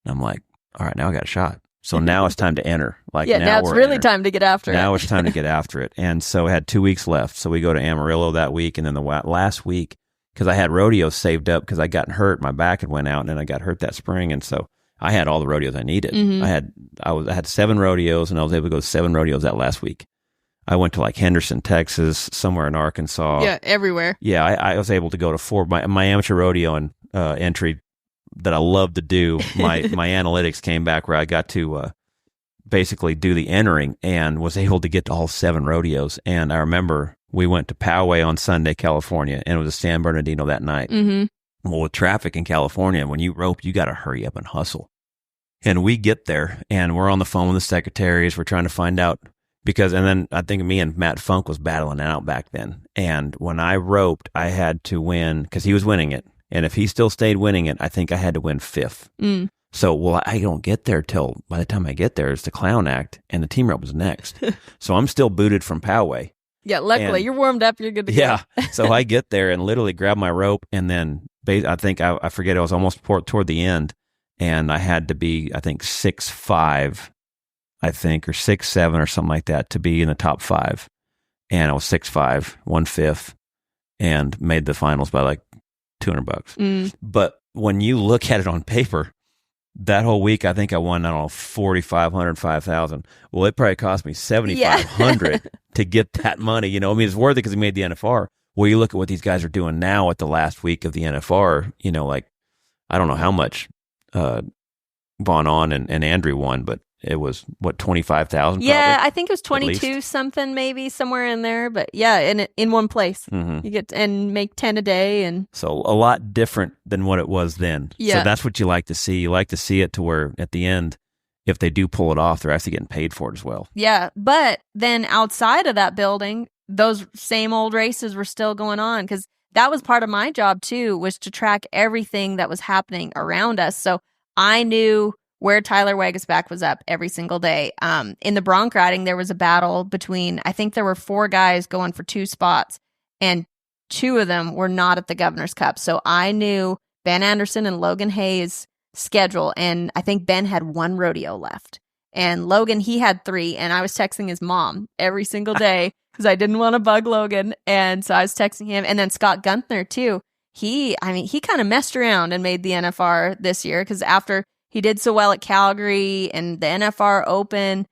And I'm like, all right, now I got a shot. So now it's time to enter. Like, now it's really time to get after it. Now it's time to get after it. And so I had 2 weeks left. So we go to Amarillo that week, and then the last week, because I had rodeos saved up because I got hurt. My back had went out, and then I got hurt that spring. And so I had all the rodeos I needed. I had 7 rodeos, and I was able to go to 7 rodeos that last week. I went to like Henderson, Texas, somewhere in Arkansas. Yeah, everywhere. Yeah, I was able to go to 4. My amateur rodeo and entry that I love to do, my analytics came back where I got to basically do the entering, and was able to get to all 7 rodeos. And I remember we went to Poway on Sunday, California, and it was a San Bernardino that night. Well, with traffic in California, when you rope, you got to hurry up and hustle. And we get there, and we're on the phone with the secretaries. We're trying to find out and then I think me and Matt Funk was battling it out back then. And when I roped, I had to win, because he was winning it. And if he still stayed winning it, I think I had to win 5th. So, I don't get there till, by the time I get there, it's the clown act, and the team rope was next. So I'm still booted from Poway. Yeah, luckily, you're warmed up, you're good to go. Yeah, so I get there and literally grab my rope, and then I think, I forget, it was almost toward the end, and I had to be, I think, 6'5", I think, or 6'7", or something like that, to be in the top 5. And I was 6'5", 1/5, and made the finals by like $200. But when you look at it on paper, that whole week, I think I won, I don't know, 4,500, 5,000. Well, it probably cost me 7,500 to get that money. I mean, it's worth it because he made the NFR. Well, you look at what these guys are doing now at the last week of the NFR, like, I don't know how much Von On and Andrew won, but it was, what, 25,000? Yeah, I think it was 22 something, maybe somewhere in there. But yeah, in one place, you get and make 10 a day, and so a lot different than what it was then. Yeah. So that's what you like to see. You like to see it to where at the end, if they do pull it off, they're actually getting paid for it as well. Yeah, but then outside of that building, those same old races were still going on, because that was part of my job too, was to track everything that was happening around us. So I knew where Tyler Wagasback was up every single day. In the bronc riding, there was a battle between, I think there were 4 guys going for 2 spots, and 2 of them were not at the Governor's Cup. So I knew Ben Anderson and Logan Hayes' schedule, and I think Ben had 1 rodeo left. And Logan, he had 3, and I was texting his mom every single day because I didn't want to bug Logan. And so I was texting him. And then Scott Gunther, too. He kind of messed around and made the NFR this year, because after he did so well at Calgary and the NFR Open,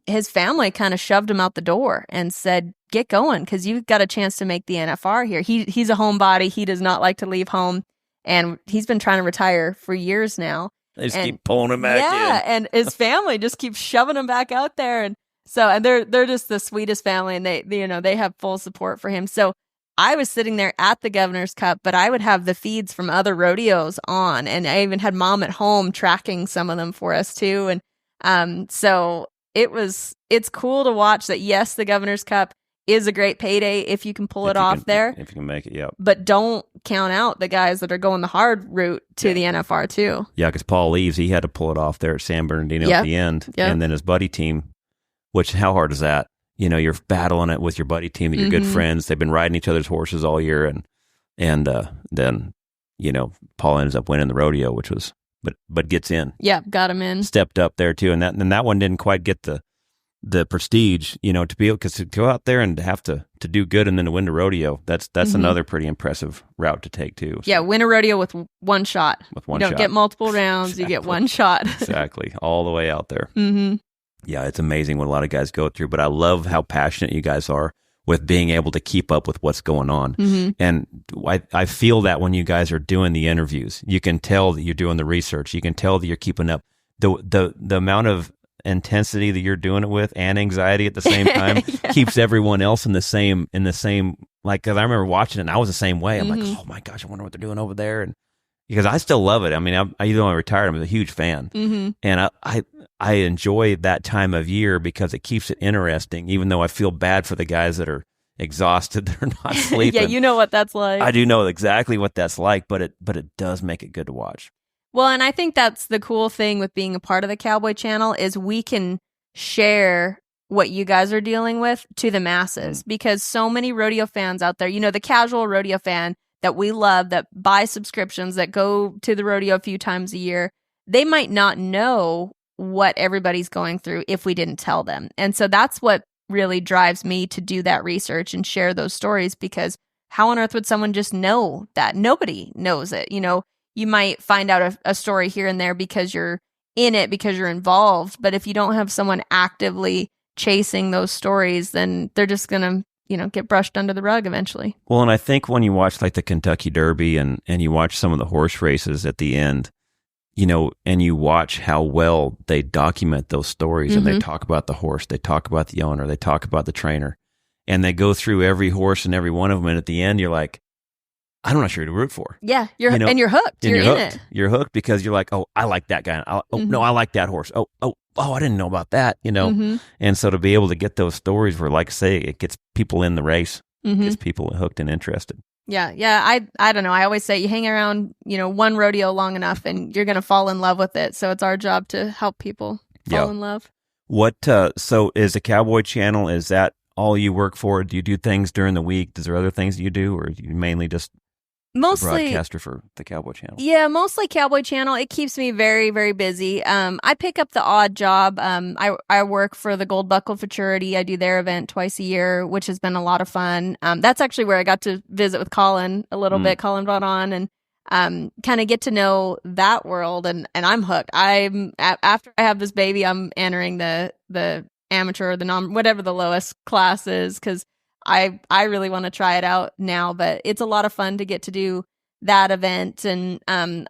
his family kind of shoved him out the door and said, get going, because you've got a chance to make the NFR here. He's a homebody. He does not like to leave home. And he's been trying to retire for years now. They just keep pulling him back in. Yeah, and his family just keeps shoving him back out there. And so, and they're just the sweetest family, and they have full support for him. So I was sitting there at the Governor's Cup, but I would have the feeds from other rodeos on, and I even had Mom at home tracking some of them for us too. And so it's cool to watch that. Yes, the Governor's Cup is a great payday if you can pull it off there. If you can make it, yeah. But don't count out the guys that are going the hard route to the NFR too. Yeah, because Paul Leaves, he had to pull it off there at San Bernardino at the end. Yep. And then his buddy team, which how hard is that? You know, you're battling it with your buddy team, that you're good friends. They've been riding each other's horses all year. And then, you know, Paul ends up winning the rodeo, which was, but gets in. Yeah, got him in. Stepped up there too. And that one didn't quite get the prestige, you know, to be able, because to go out there and to have to do good and then to win the rodeo, that's another pretty impressive route to take too. Yeah, win a rodeo with one shot. With one you shot. don't get multiple rounds, Exactly. you get one shot. Exactly. All the way out there. Mm-hmm. Yeah, it's amazing what a lot of guys go through, but I love how passionate you guys are with being able to keep up with what's going on. Mm-hmm. And I feel that when you guys are doing the interviews, you can tell that you're doing the research. You can tell that you're keeping up. The amount of intensity that you're doing it with and anxiety at the same time keeps everyone else in the same, like, because I remember watching it and I was the same way. I'm like, oh my gosh, I wonder what they're doing over there. And because I still love it. I mean, even though I'm retired, I'm a huge fan. And I enjoy that time of year because it keeps it interesting, even though I feel bad for the guys that are exhausted. They're not sleeping. Yeah, you know what that's like. I do know exactly what that's like, but it does make it good to watch. Well, and I think that's the cool thing with being a part of the Cowboy Channel is we can share what you guys are dealing with to the masses because so many rodeo fans out there, you know, the casual rodeo fan that we love, that buy subscriptions, that go to the rodeo a few times a year, they might not know what everybody's going through if we didn't tell them. And so that's what really drives me to do that research and share those stories, because how on earth would someone just know that? Nobody knows it. You know, you might find out a story here and there because you're in it, because you're involved. But if you don't have someone actively chasing those stories, then they're just going to, you know, get brushed under the rug eventually. Well, and I think when you watch like the Kentucky Derby and you watch some of the horse races at the end, you know, and you watch how well they document those stories and they talk about the horse, they talk about the owner, they talk about the trainer, and they go through every horse and every one of them. And at the end, you're like, I'm not sure who to root for. Yeah, you're hooked. You're in hooked. it. You're hooked because you're like, oh, I like that guy. No, I like that horse. Oh, I didn't know about that. You know, and so to be able to get those stories where, like I say, it gets people in the race, gets people hooked and interested. Yeah. I don't know. I always say you hang around, you know, one rodeo long enough, and you're gonna fall in love with it. So it's our job to help people fall in love. What? So is the Cowboy Channel? Is that all you work for? Do you do things during the week? Is there other things you do, or are you mainly just mostly broadcaster for the Cowboy Channel? Yeah, mostly Cowboy Channel. It keeps me very, very busy. I pick up the odd job. I work for the Gold Buckle Futurity. I do their event twice a year, which has been a lot of fun. That's actually where I got to visit with Colin a little bit, Colin brought on, and kind of get to know that world. And I'm hooked. After I have this baby, I'm entering the amateur, or the whatever the lowest class is, because I really want to try it out now, but it's a lot of fun to get to do that event. And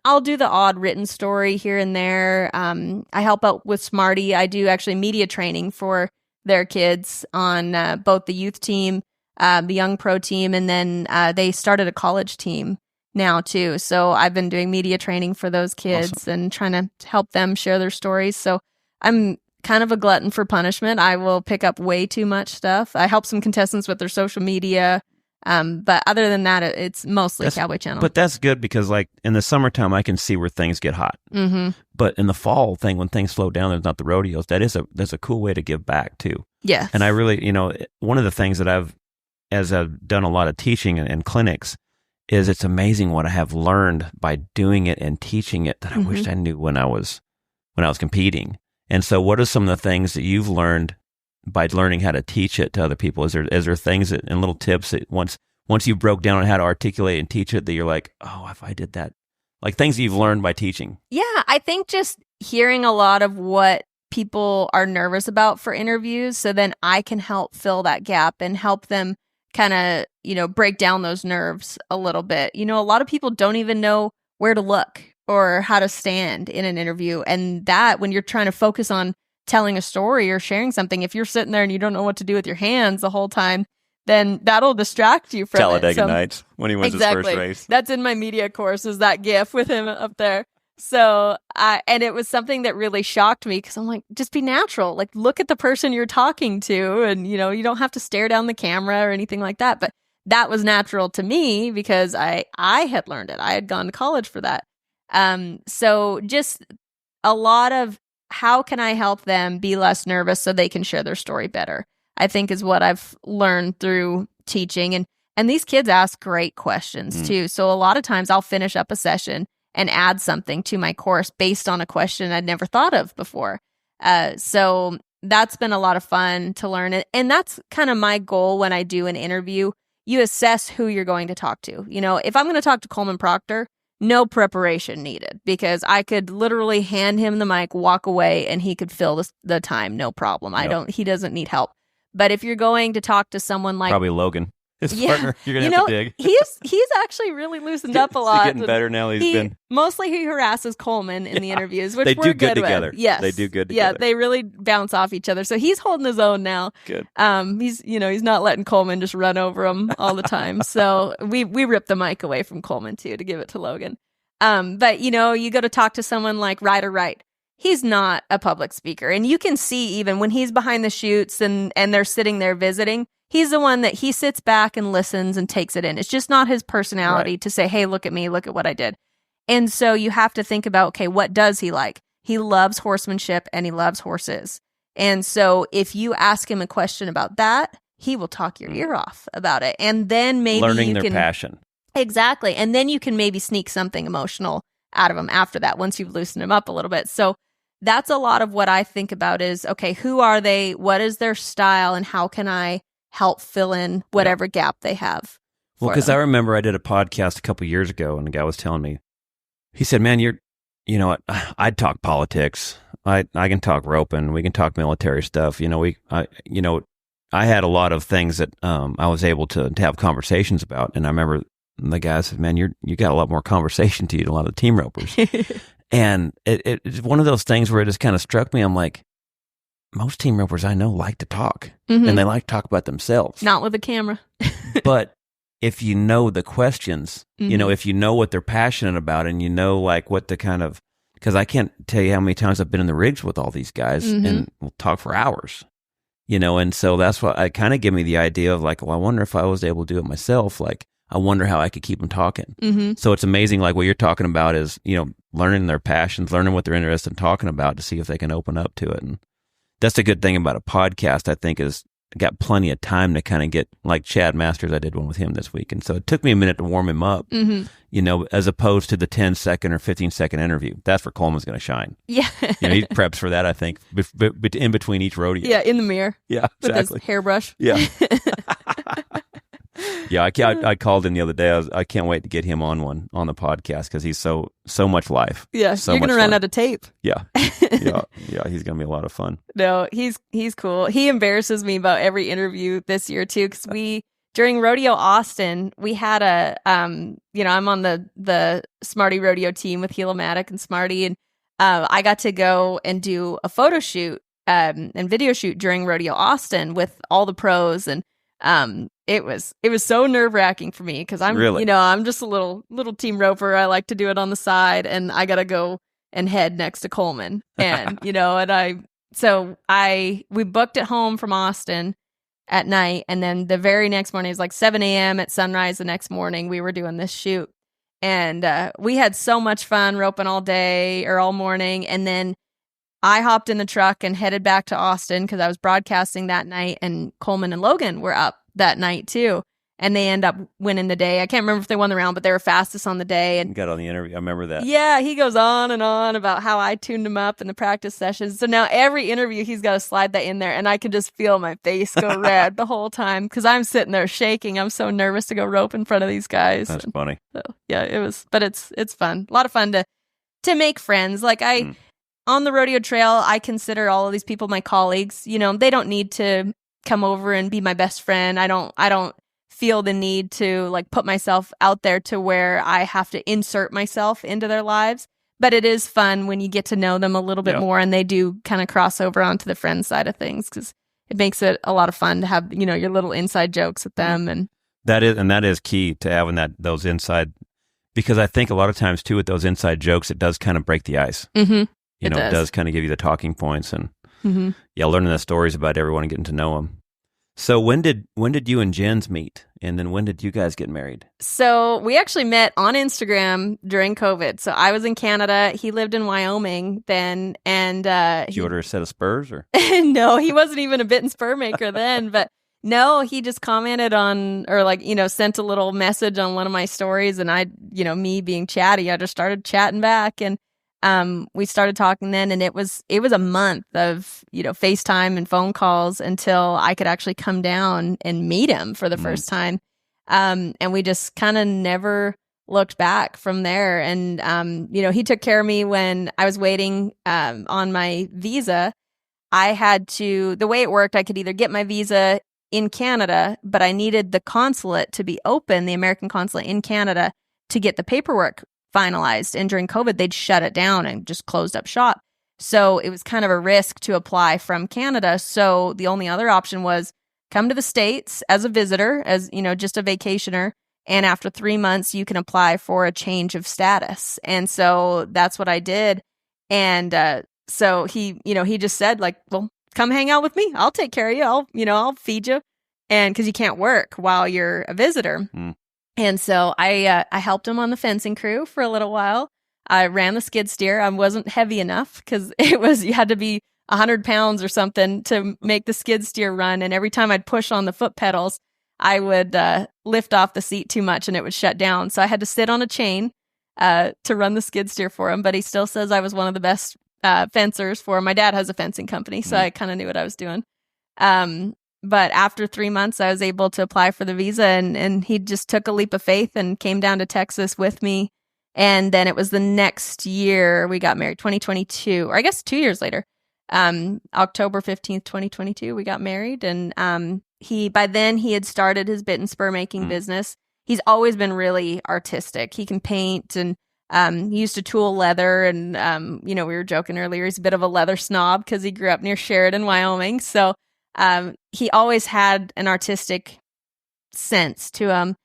I'll do the odd written story here and there. I help out with Smarty. I do actually media training for their kids on both the youth team, the young pro team, and then they started a college team now too. So I've been doing media training for those kids and trying to help them share their stories. So I'm kind of a glutton for punishment. I will pick up way too much stuff. I help some contestants with their social media. But other than that, it's mostly Cowboy Channel. But that's good because, like, in the summertime, I can see where things get hot. But in the fall thing, when things slow down, there's not the rodeos. There's a cool way to give back too. Yeah. And I really, you know, one of the things that as I've done a lot of teaching and clinics, is it's amazing what I have learned by doing it and teaching it that I wished I knew when I was competing. And so what are some of the things that you've learned by learning how to teach it to other people? Is there things and little tips that once you broke down on how to articulate and teach it, that you're like, oh, if I did that, like things that you've learned by teaching? Yeah, I think just hearing a lot of what people are nervous about for interviews, so then I can help fill that gap and help them kind of, you know, break down those nerves a little bit. You know, a lot of people don't even know where to look or how to stand in an interview. And that, when you're trying to focus on telling a story or sharing something, if you're sitting there and you don't know what to do with your hands the whole time, then that'll distract you from Talladega it. Nights, when he wins his first race. That's in my media course, is that gif with him up there. So, and it was something that really shocked me because I'm like, just be natural. Like, look at the person you're talking to, and you don't have to stare down the camera or anything like that. But that was natural to me because I had learned it. I had gone to college for that. So just a lot of how can I help them be less nervous so they can share their story better, I think is what I've learned through teaching. And these kids ask great questions too. So a lot of times I'll finish up a session and add something to my course based on a question I'd never thought of before. So that's been a lot of fun to learn. And that's kind of my goal when I do an interview. You assess who you're going to talk to. If I'm going to talk to Coleman Proctor, no preparation needed because I could literally hand him the mic, walk away, and he could fill the time, no problem. Yep. He doesn't need help. But if you're going to talk to someone like Probably Logan, his partner, you're going to have to dig. he's actually really loosened up a lot. He's getting better now. Mostly he harasses Coleman in the interviews, which they we're do good with. together. Yes, they do good together. Yeah, they really bounce off each other. So he's holding his own now. Good. He's not letting Coleman just run over him all the time. So we rip the mic away from Coleman too to give it to Logan. But you go to talk to someone like Ryder Wright. He's not a public speaker, and you can see even when he's behind the chutes and they're sitting there visiting. He's the one that he sits back and listens and takes it in. It's just not his personality to say, hey, look at me, look at what I did. And so you have to think about, okay, what does he like? He loves horsemanship and he loves horses. And so if you ask him a question about that, he will talk your ear off about it. And then maybe learning their passion. Exactly. And then you can maybe sneak something emotional out of him after that once you've loosened him up a little bit. So that's a lot of what I think about is, okay, who are they? What is their style? And how can I help fill in whatever gap they have? Well, because I remember I did a podcast a couple years ago, and the guy was telling me, he said, "Man, I'd talk politics. I can talk roping. We can talk military stuff. I had a lot of things that I was able to have conversations about." And I remember the guy said, "Man, you got a lot more conversation to you than a lot of the team ropers." And it's one of those things where it just kind of struck me. I'm like, most team ropers I know like to talk, and they like to talk about themselves. Not with a camera. But if you know the questions, if you know what they're passionate about, and like what the kind of, because I can't tell you how many times I've been in the rigs with all these guys and we'll talk for hours, and so that's what I kind of give me the idea of like, well, I wonder if I was able to do it myself. Like, I wonder how I could keep them talking. So it's amazing. Like what you're talking about is, learning their passions, learning what they're interested in talking about to see if they can open up to it. And that's the good thing about a podcast, I think, is I got plenty of time to kind of get, like Chad Masters, I did one with him this week. And so it took me a minute to warm him up, as opposed to the 10-second or 15-second interview. That's where Coleman's going to shine. Yeah. He preps for that, I think, in between each rodeo. Yeah, in the mirror. Yeah, exactly. With his hairbrush. Yeah. Yeah, I called him the other day. I can't wait to get him on the podcast because he's so much life. Yeah, you're going to run out of tape. Yeah, yeah, he's going to be a lot of fun. No, he's cool. He embarrasses me about every interview this year too because during Rodeo Austin, we had I'm on the Smarty Rodeo team with Helo-Matic and Smarty, and I got to go and do a photo shoot and video shoot during Rodeo Austin with all the pros, and it was so nerve-wracking for me because I'm I'm just a little team roper. I like to do it on the side, and I gotta go and head next to Coleman, and we booked it home from Austin at night, and then the very next morning, it was like 7 a.m. at sunrise the next morning, we were doing this shoot, and we had so much fun roping all day or all morning, and then I hopped in the truck and headed back to Austin because I was broadcasting that night, and Coleman and Logan were up that night too, and they end up winning the day. I can't remember if they won the round, but they were fastest on the day. And got on the interview. I remember that. Yeah, he goes on and on about how I tuned him up in the practice sessions. So now every interview, he's got to slide that in there, and I can just feel my face go red the whole time because I'm sitting there shaking. I'm so nervous to go rope in front of these guys. That's funny. So, yeah, it was, but it's fun. A lot of fun to make friends. Like on the rodeo trail, I consider all of these people my colleagues. They don't need to come over and be my best friend. I don't feel the need to like put myself out there to where I have to insert myself into their lives. But it is fun when you get to know them a little bit more, and they do kind of cross over onto the friend side of things because it makes it a lot of fun to have your little inside jokes with them, and that is key to having those inside Because I think a lot of times too with those inside jokes, it does kind of break the ice. Mm-hmm. It does kind of give you the talking points and learning the stories about everyone and getting to know them. So when did you and Jens meet? And then when did you guys get married? So we actually met on Instagram during COVID. So I was in Canada. He lived in Wyoming then. And did you order a set of Spurs or? No, he wasn't even a bitten spur maker then. But no, he just commented on or sent a little message on one of my stories. And I, me being chatty, I just started chatting back. And we started talking then, and it was a month of FaceTime and phone calls until I could actually come down and meet him for the first time. And we just kind of never looked back from there. And he took care of me when I was waiting on my visa. I had to, the way it worked, I could either get my visa in Canada, but I needed the consulate to be open, the American consulate in Canada, to get the paperwork finalized. And during COVID, they'd shut it down and just closed up shop. So it was kind of a risk to apply from Canada. So the only other option was come to the States as a visitor, as just a vacationer. And after 3 months, you can apply for a change of status. And so that's what I did. And so he just said well, come hang out with me. I'll take care of you. I'll feed you. And because you can't work while you're a visitor. And so I helped him on the fencing crew for a little while. I ran the skid steer. I wasn't heavy enough because you had to be 100 pounds or something to make the skid steer run. And every time I'd push on the foot pedals, I would lift off the seat too much and it would shut down. So I had to sit on a chain to run the skid steer for him. But he still says I was one of the best fencers for him. My dad has a fencing company, so I kind of knew what I was doing. But after 3 months, I was able to apply for the visa, and he just took a leap of faith and came down to Texas with me. And then it was the next year we got married, 2022, or I guess 2 years later, October 15th, 2022, we got married. And by then he had started his bit and spur making business. He's always been really artistic. He can paint, and he used to tool leather. And, we were joking earlier, he's a bit of a leather snob because he grew up near Sheridan, Wyoming. So he always had an artistic sense to him,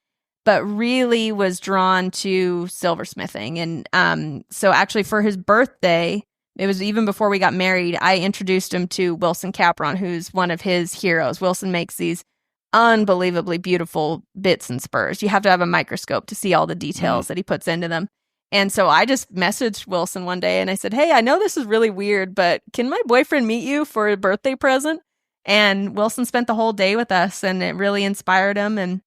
but really was drawn to silversmithing. And so actually for his birthday, it was even before we got married, I introduced him to Wilson Capron, who's one of his heroes. Wilson makes these unbelievably beautiful bits and spurs. You have to have a microscope to see all the details that he puts into them. And so I just messaged Wilson one day and I said, hey, I know this is really weird, but can my boyfriend meet you for a birthday present? And Wilson spent the whole day with us, and it really inspired him. And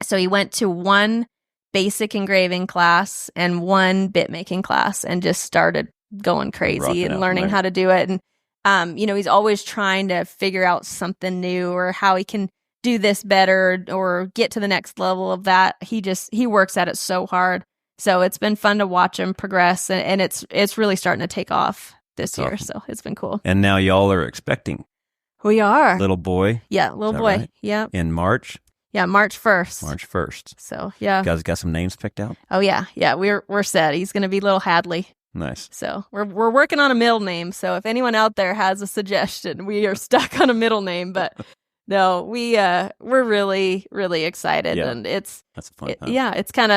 so he went to one basic engraving class and one bit making class and just started going crazy and learning how to do it. And, he's always trying to figure out something new or how he can do this better or get to the next level of that. He works at it so hard. So it's been fun to watch him progress, and it's really starting to take off this year. Awesome. So it's been cool. And now y'all are expecting. We are. Little boy. Yeah, little boy. Right? Yeah. In March? Yeah, March 1st. March 1st. So, yeah. You guys got some names picked out? Oh, yeah. Yeah, we're set. He's going to be little Hadley. Nice. So, we're working on a middle name. So, if anyone out there has a suggestion, we are stuck on a middle name, but no, we're really, really excited. Yeah. And that's a fun time. Yeah, it's kind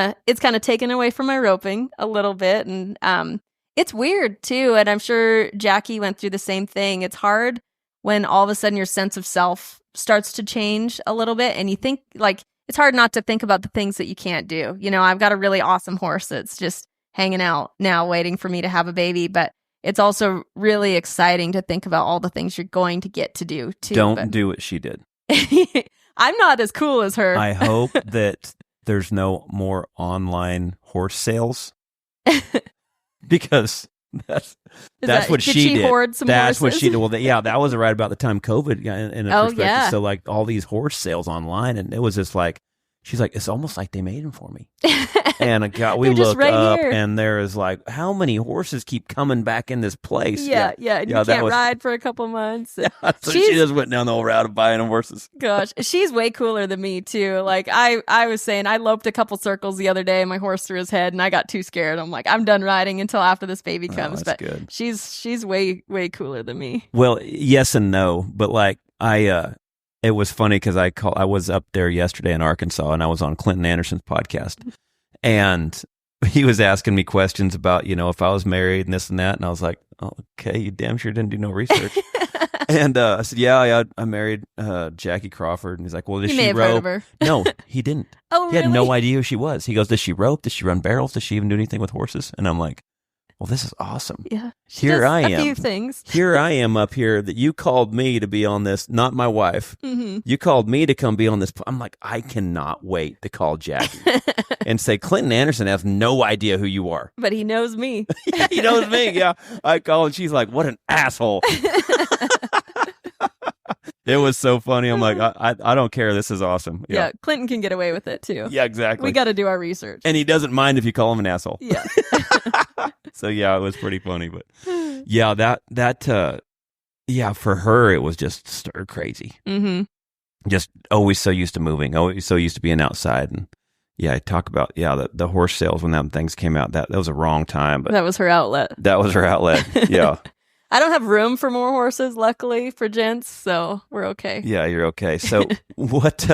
of taken away from my roping a little bit, and it's weird too, and I'm sure Jackie went through the same thing. It's hard when all of a sudden your sense of self starts to change a little bit, and you think it's hard not to think about the things that you can't do. I've got a really awesome horse that's just hanging out now waiting for me to have a baby, but it's also really exciting to think about all the things you're going to get to do too. Don't do what she did. I'm not as cool as her. I hope that there's no more online horse sales because that's what she did. Hoard some that's horses? What she did. Well, that was right about the time COVID in a perspective. Yeah. So all these horse sales online, and it was just she's like, it's almost like they made them for me. And God, we look right up, here. and there is how many horses keep coming back in this place? Yeah. And you can't ride for a couple months. So she just went down the whole route of buying them horses. Gosh, she's way cooler than me too. I was saying, I loped a couple circles the other day, and my horse threw his head, and I got too scared. I'm like, I'm done riding until after this baby comes. That's but good. She's way cooler than me. Well, yes and no, but it was funny because I was up there yesterday in Arkansas, and I was on Clinton Anderson's podcast, and he was asking me questions about, if I was married and this and that. And I was like, oh, okay, you damn sure didn't do no research. And I said, yeah, I married Jackie Crawford. And he's like, well, does You she may have heard rope? of her. No, he didn't. Oh, He had really? no idea who she was. He goes, does she rope? Does she run barrels? Does she even do anything with horses? And I'm like, well, this is awesome. Yeah. She Here does I a am. few things. Here I am up here that you called me to be on this, not my wife. Mm-hmm. You called me to come be on this. I'm like, I cannot wait to call Jackie and say, Clinton Anderson has no idea who you are. But he knows me. Yeah, he knows me. Yeah. I call and she's like, what an asshole. It was so funny. I'm like, I don't care. This is awesome. Yeah. Clinton can get away with it too. Yeah, exactly. We got to do our research. And he doesn't mind if you call him an asshole. Yeah. So yeah, it was pretty funny. But yeah, for her, it was just stir crazy. Mm-hmm. Just always so used to moving, always so used to being outside. And yeah, I talk about, the horse sales when them things came out, that was a wrong time, but That was her outlet. that was her outlet. Yeah. I don't have room for more horses, luckily, for gents, so we're okay. Yeah, you're okay. So what,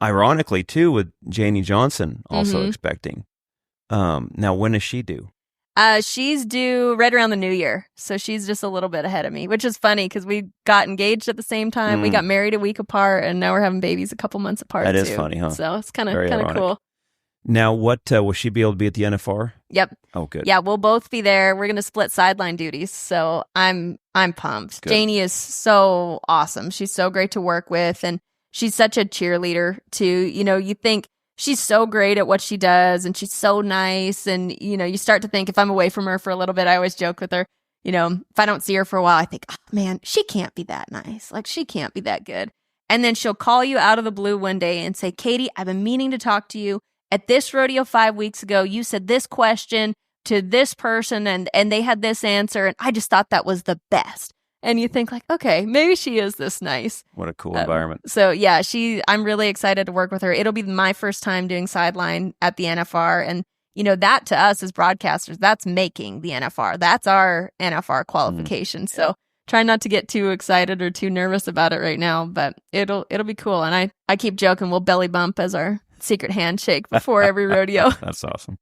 ironically too, with Janie Johnson also expecting, now when is she due? She's due right around the new year, so she's just a little bit ahead of me, which is funny because we got engaged at the same time. We got married a week apart, and now we're having babies a couple months apart. That is too. funny, huh? So it's kind of Very ironic. cool. Now what, will she be able to be at the NFR? Yep. Oh, good. Yeah, we'll both be there. We're gonna split sideline duties, so I'm pumped. Good. Janie is so awesome. She's so great to work with, and she's such a cheerleader too. You think she's so great at what she does, and she's so nice. And you start to think, if I'm away from her for a little bit, I always joke with her. If I don't see her for a while, I think, oh, man, she can't be that nice. Like, she can't be that good. And then she'll call you out of the blue one day and say, Katy, I've been meaning to talk to you. At this rodeo 5 weeks ago, you said this question to this person and they had this answer. And I just thought that was the best. And you think like, okay, maybe she is this nice. What a cool environment. So yeah, I'm really excited to work with her. It'll be my first time doing sideline at the NFR. And that to us as broadcasters, that's making the NFR. That's our NFR qualification. So try not to get too excited or too nervous about it right now, but it'll be cool. And I keep joking, we'll belly bump as our secret handshake before every rodeo. That's awesome.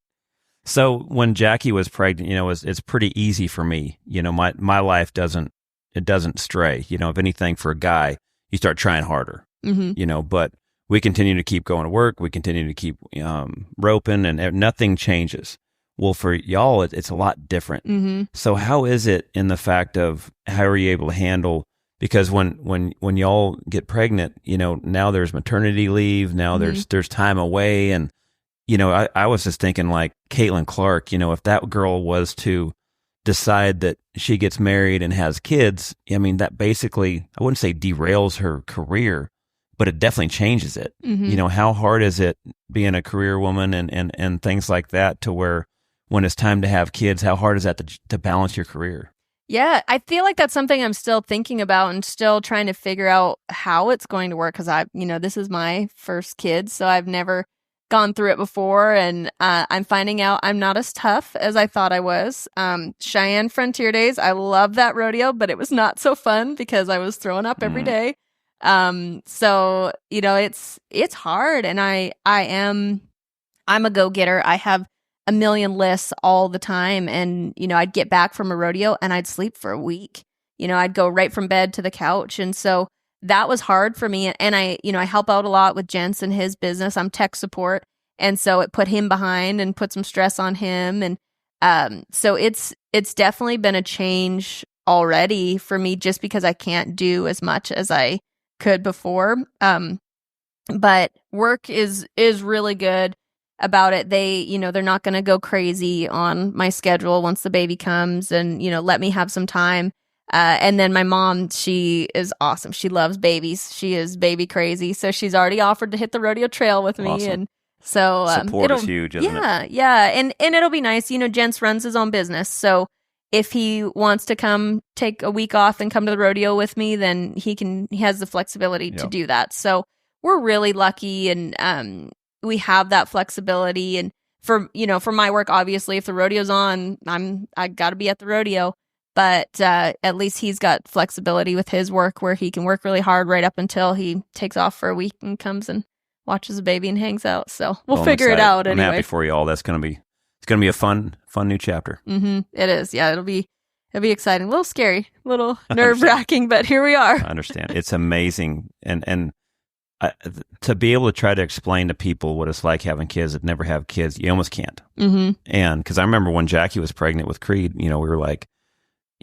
So when Jackie was pregnant, it's pretty easy for me. My life doesn't stray. If anything, for a guy, you start trying harder. Mm-hmm. But we continue to keep going to work. We continue to keep roping, and nothing changes. Well, for y'all, it's a lot different. Mm-hmm. So how is it in the fact of how are you able to handle? Because when y'all get pregnant, now there's maternity leave. Now there's time away, and I was just thinking like Caitlin Clark. If that girl was to decide that she gets married and has kids, I mean that basically, I wouldn't say derails her career, but it definitely changes it. Mm-hmm. How hard is it being a career woman and things like that, to where when it's time to have kids, how hard is that to balance your career? Yeah, I feel like that's something I'm still thinking about and still trying to figure out how it's going to work, because this is my first kid, so I've never gone through it before, and I'm finding out I'm not as tough as I thought I was. Cheyenne Frontier Days, I love that rodeo, but it was not so fun because I was throwing up every day. So it's hard, and I'm a go-getter. I have a million lists all the time, and I'd get back from a rodeo and I'd sleep for a week. I'd go right from bed to the couch, and so that was hard for me. And I help out a lot with Jens and his business. I'm tech support, and so it put him behind and put some stress on him. And so it's definitely been a change already for me, just because I can't do as much as I could before. But work is really good about it. They're not going to go crazy on my schedule once the baby comes, and let me have some time. And then my mom, she is awesome. She loves babies. She is baby crazy. So she's already offered to hit the rodeo trail with me. Awesome. And so support is huge, isn't it? Yeah. And it'll be nice. Jens runs his own business. So if he wants to come take a week off and come to the rodeo with me, then he has the flexibility to do that. So we're really lucky, and we have that flexibility. And for my work, obviously, if the rodeo's on, I got to be at the rodeo. But at least he's got flexibility with his work, where he can work really hard right up until he takes off for a week and comes and watches the baby and hangs out. So we'll I'm figure it excited. out I'm anyway. happy for you all. It's gonna be a fun new chapter. Mm-hmm. It is. Yeah, it'll be exciting. A little scary, a little nerve wracking, but here we are. I understand. It's amazing, and to be able to try to explain to people what it's like having kids that never have kids, you almost can't. Mm-hmm. And because I remember when Jackie was pregnant with Creed, we were like,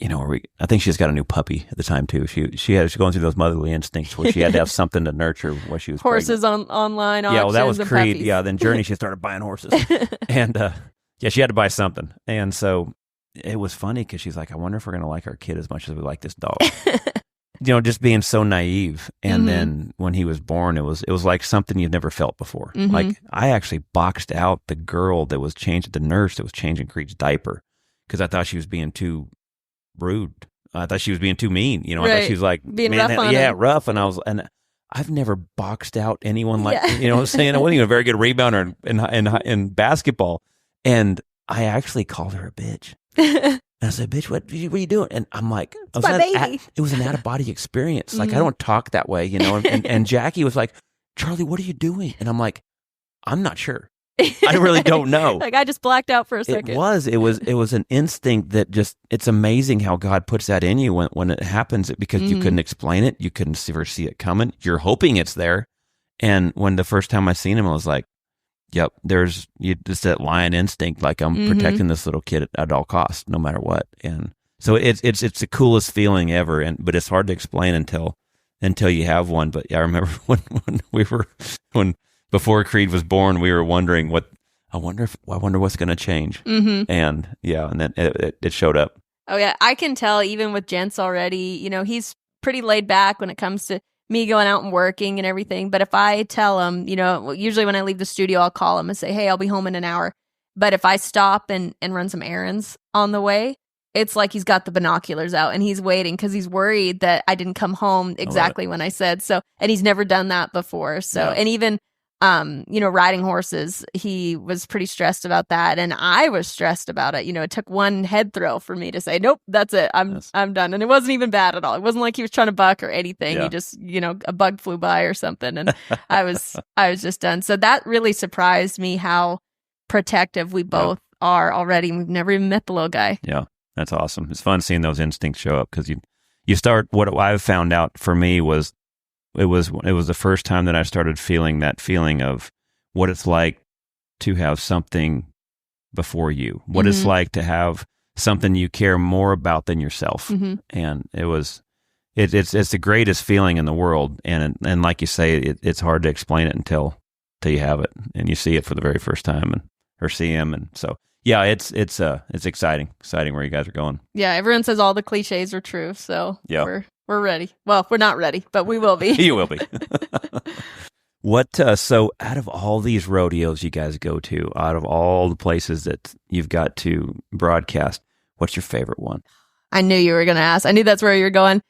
I think she's got a new puppy at the time too. She was going through those motherly instincts where she had to have something to nurture while she was Horses pregnant. online. Yeah, well, that was auctions and Creed. puppies. Yeah, then Journey, she started buying horses, and she had to buy something, and so it was funny because she's like, I wonder if we're gonna like our kid as much as we like this dog. Just being so naive. And then when he was born, it was like something you've never felt before. Mm-hmm. Like I actually boxed out the girl that was the nurse that was changing Creed's diaper because I thought she was being too rude. I thought she was being too mean. I thought she was like being rough on him. rough. And I've never boxed out anyone like you know what I'm saying. I wasn't even a very good rebounder in basketball, and I actually called her a bitch. And I said, bitch, what are you doing? And I'm like, it was an out of body experience. Like, I don't talk that way, and Jackie was like, Charlie, what are you doing? And I'm like, I'm not sure. I really don't know. Like, I just blacked out for a second. It was an instinct that it's amazing how God puts that in you when it happens because you couldn't explain it. You couldn't ever see it coming. You're hoping it's there. And when the first time I seen him, I was like, yep, there's just that lion instinct, like I'm protecting this little kid at all costs, no matter what. And so it's the coolest feeling ever. But it's hard to explain until you have one. But yeah, I remember when before Creed was born, we were wondering I wonder what's going to change. Mm-hmm. And yeah, and then it showed up. Oh yeah, I can tell even with Gents already. He's pretty laid back when it comes to me going out and working and everything. But if I tell him, usually when I leave the studio, I'll call him and say, hey, I'll be home in an hour. But if I stop and run some errands on the way, it's like he's got the binoculars out and he's waiting because he's worried that I didn't come home exactly when I said so. And he's never done that before. So, and even, riding horses, he was pretty stressed about that. And I was stressed about it. It took one head throw for me to say, nope, that's it. I'm done. And it wasn't even bad at all. It wasn't like he was trying to buck or anything. Yeah. He just, a bug flew by or something. And I was just done. So that really surprised me how protective we both are already. We've never even met the little guy. Yeah, that's awesome. It's fun seeing those instincts show up because you start, what I've found out for me was, it was the first time that I started feeling that feeling of what it's like to have something before you, what it's like to have something you care more about than yourself. Mm-hmm. And it's the greatest feeling in the world. And like you say, it's hard to explain it until you have it and you see it for the very first time or see him. And so, yeah, it's exciting where you guys are going. Yeah. Everyone says all the cliches are true. So we're ready. Well, we're not ready, but we will be. You will be. So out of all these rodeos you guys go to, out of all the places that you've got to broadcast, what's your favorite one? I knew you were going to ask. I knew that's where you're going.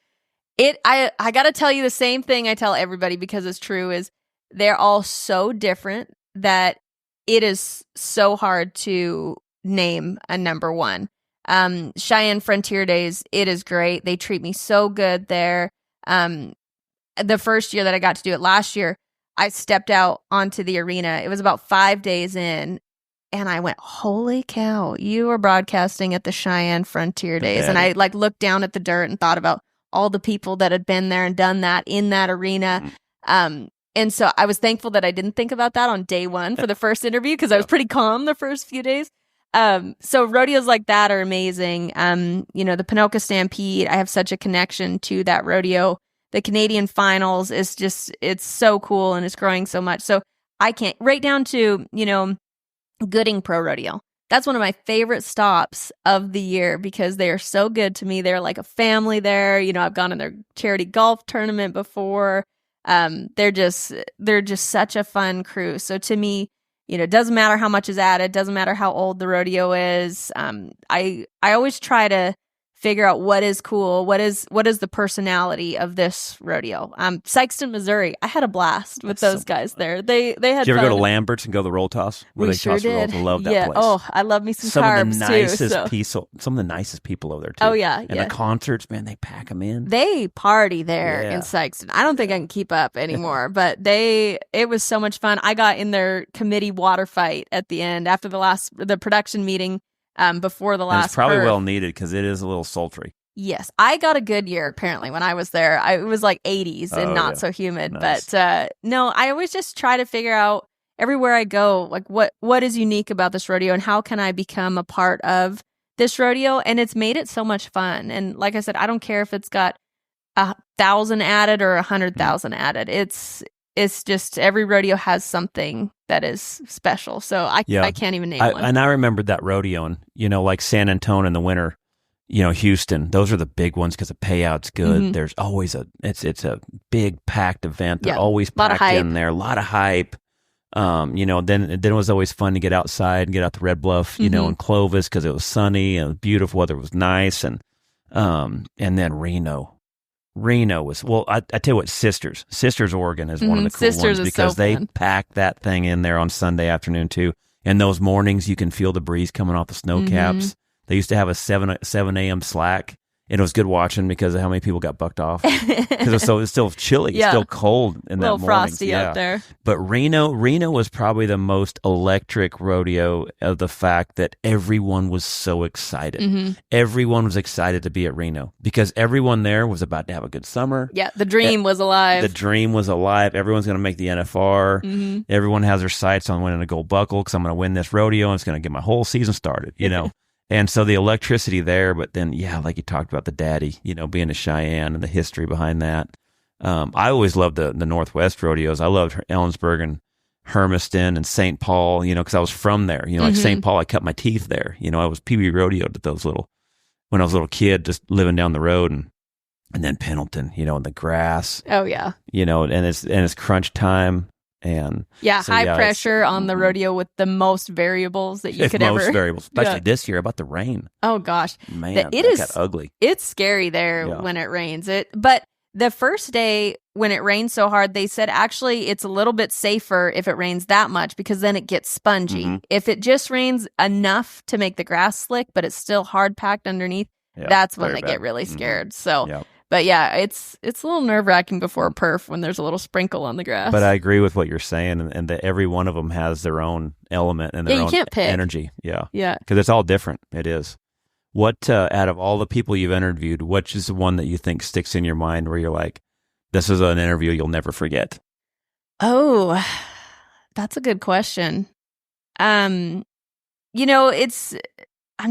I got to tell you the same thing I tell everybody because it's true is they're all so different that it is so hard to name a number one. Cheyenne Frontier Days, it is great. They treat me so good there. The first year that I got to do it last year, I stepped out onto the arena. It was about 5 days in, and I went, holy cow, you are broadcasting at the Cheyenne Frontier Days. And I looked down at the dirt and thought about all the people that had been there and done that in that arena. And so I was thankful that I didn't think about that on day one for the first interview because I was pretty calm the first few days. So rodeos like that are amazing. The Ponoka Stampede, I have such a connection to that rodeo. The Canadian Finals is it's so cool and it's growing so much. So I can't, right down to, Gooding Pro Rodeo. That's one of my favorite stops of the year because they are so good to me. They're like a family there. I've gone in their charity golf tournament before. They're just such a fun crew. So to me, it doesn't matter how much is added, doesn't matter how old the rodeo is. I always try to figure out what is cool, what is the personality of this rodeo. Sykeston, Missouri. I had a blast with those guys there. They had Did you ever fun. go to Lambert's and go to the roll toss? Where We they sure toss the rolls? did. I love that yeah. place. Oh, I love me some carbs of the nicest too. some of the nicest people over there too. Oh, yeah, and yeah. the concerts, man, they pack them in. They party there Yeah. in Sykeston. I don't think I can keep up anymore, but it was so much fun. I got in their committee water fight at the end after the production meeting before the And last. it's probably perf. well needed because it is a little sultry. Yes, I got a good year apparently when I was there. It was like 80s and Oh, not yeah. so humid. Nice. But no, I always just try to figure out everywhere I go, like what is unique about this rodeo and how can I become a part of this rodeo? And it's made it so much fun. And like I said, I don't care if it's got 1,000 added or 100,000 added. It's just every rodeo has something that is special. So I can't even name one. And I remembered that rodeo, and like San Antonio in the winter, Houston. Those are the big ones because the payout's good. Mhm. There's always it's a big packed event. They're Yeah. always Lot of packed in hype. there. A lot of hype. Then it was always fun to get outside and get out the Red Bluff, in Clovis because it was sunny and beautiful weather was nice, and then Reno was I tell you what, Sisters Oregon is one of the cool Sisters ones is so because they fun. pack that thing in there on Sunday afternoon too. And those mornings you can feel the breeze coming off the snow caps. They used to have a 7 a.m. slack, and it was good watching because of how many people got bucked off. Because it was still chilly, Yeah. it's still cold in that A little morning. frosty up there. But Reno was probably the most electric rodeo of the fact that everyone was so excited. Mm-hmm. Everyone was excited to be at Reno because everyone there was about to have a good summer. Yeah, the dream was alive. The dream was alive. Everyone's going to make the NFR. Mm-hmm. Everyone has their sights on winning a gold buckle because I'm going to win this rodeo and it's going to get my whole season started, And so the electricity there, but then, like you talked about the daddy, being a Cheyenne and the history behind that. I always loved the Northwest rodeos. I loved Ellensburg and Hermiston and St. Paul, because I was from there. Like St. Paul, I cut my teeth there. I was PB rodeoed at when I was a little kid, just living down the road, and then Pendleton, in the grass. Oh yeah. And it's crunch time. And Yeah, so, high it's- pressure on the rodeo with the most variables that you it's could most ever. variables, especially Yeah. this year about the rain. Oh gosh, Man, it that is got ugly. It's scary there Yeah. when it rains. But the first day when it rained so hard, they said actually it's a little bit safer if it rains that much because then it gets spongy. Mhm. If it just rains enough to make the grass slick, but it's still hard packed underneath, Yeah, that's when very they bad. get really Mhm. scared. So. Yeah. But yeah, it's a little nerve wracking before a perf when there's a little sprinkle on the grass. But I agree with what you're saying, and that every one of them has their own element and their Yeah, you own can't pick. energy. Yeah, yeah. because it's all different. It is. What out of all the people you've interviewed, which is the one that you think sticks in your mind where you're like, this is an interview you'll never forget? Oh, that's a good question. I'm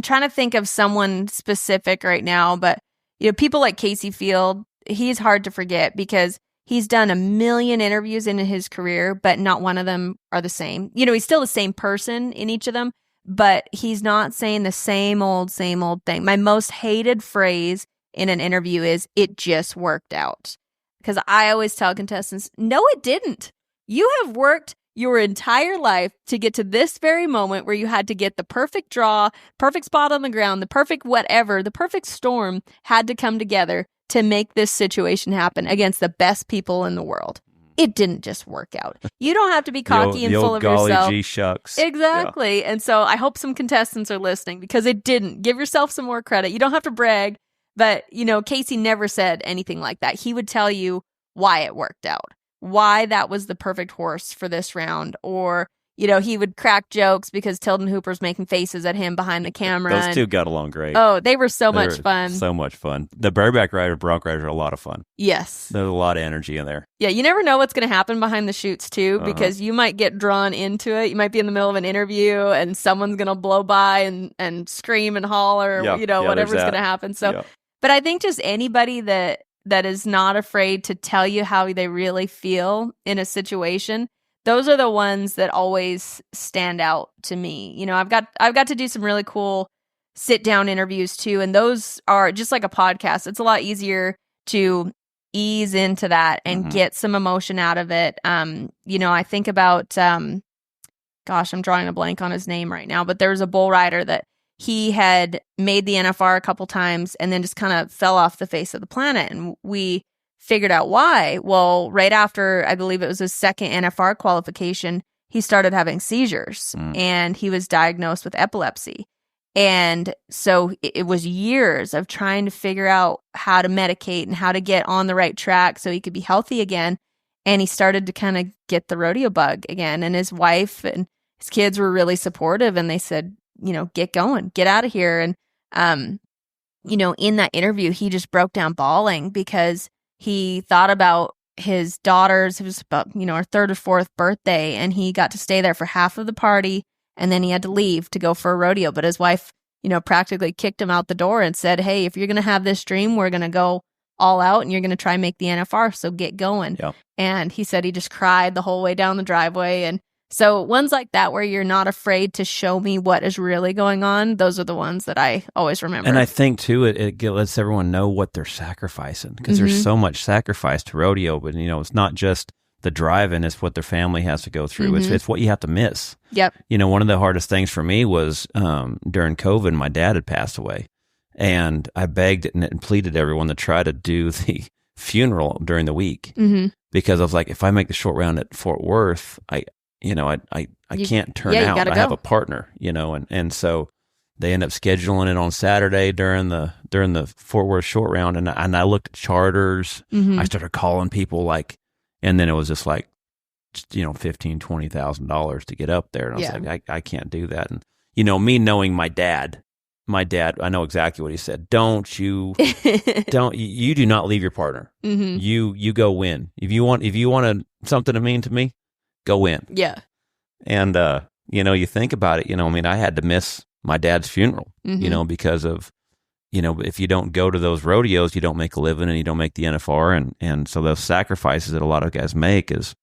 trying to think of someone specific right now, but people like Casey Field, he's hard to forget because he's done a million interviews in his career, but not one of them are the same. He's still the same person in each of them, but he's not saying the same old thing. My most hated phrase in an interview is, "It just worked out." Because I always tell contestants, no, it didn't. You have worked your entire life to get to this very moment where you had to get the perfect draw, perfect spot on the ground, the perfect whatever, the perfect storm had to come together to make this situation happen against the best people in the world. It didn't just work out. You don't have to be cocky and the full old of golly yourself. gee shucks. Exactly. Yeah. And so I hope some contestants are listening because it didn't. Give yourself some more credit. You don't have to brag, but Casey never said anything like that. He would tell you why it worked out, why that was the perfect horse for this round, or he would crack jokes because Tilden Hooper's making faces at him behind the camera. Those two got along great. Oh, they were so They much were fun. So much fun. The bareback rider, bronc riders are a lot of fun. Yes. There's a lot of energy in there. Yeah, you never know what's going to happen behind the chutes too, because Uh-huh. you might get drawn into it. You might be in the middle of an interview and someone's going to blow by and scream and holler, Yeah, yeah, whatever's there's going that. to happen. So, Yeah. but I think just anybody that is not afraid to tell you how they really feel in a situation, those are the ones that always stand out to me. I've got to do some really cool sit down interviews too, and those are just like a podcast. It's a lot easier to ease into that and get some emotion out of it. I think about gosh, I'm drawing a blank on his name right now, but there was a bull rider that he had made the NFR a couple times and then just kind of fell off the face of the planet. And we figured out why. Well, right after, I believe it was his second NFR qualification, he started having seizures and he was diagnosed with epilepsy. And so it was years of trying to figure out how to medicate and how to get on the right track so he could be healthy again. And he started to kind of get the rodeo bug again. And his wife and his kids were really supportive, and they said, get going, get out of here. And, in that interview, he just broke down bawling because he thought about his daughter's, it was about, her third or fourth birthday, and he got to stay there for half of the party. And then he had to leave to go for a rodeo. But his wife, practically kicked him out the door and said, hey, if you're going to have this dream, we're going to go all out and you're going to try and make the NFR. So get going. Yep. And he said he just cried the whole way down the driveway. And so ones like that where you're not afraid to show me what is really going on, those are the ones that I always remember. And I think, too, it lets everyone know what they're sacrificing because there's so much sacrifice to rodeo. But, it's not just the drive-in, it's what their family has to go through. It's what you have to miss. Yep. One of the hardest things for me was during COVID, my dad had passed away. And I begged and pleaded everyone to try to do the funeral during the week because I was like, if I make the short round at Fort Worth, I can't turn out. I have a partner, and so they end up scheduling it on Saturday during the Fort Worth short round, and I looked at charters. I started calling people and then it was just like, $15,000-$20,000 to get up there, and I was like, I can't do that. And me knowing my dad, I know exactly what he said. You do not leave your partner. You go win. If you want something to mean to me, go win. Yeah. And, you think about it, I had to miss my dad's funeral, because of, if you don't go to those rodeos, you don't make a living and you don't make the NFR. And so those sacrifices that a lot of guys make is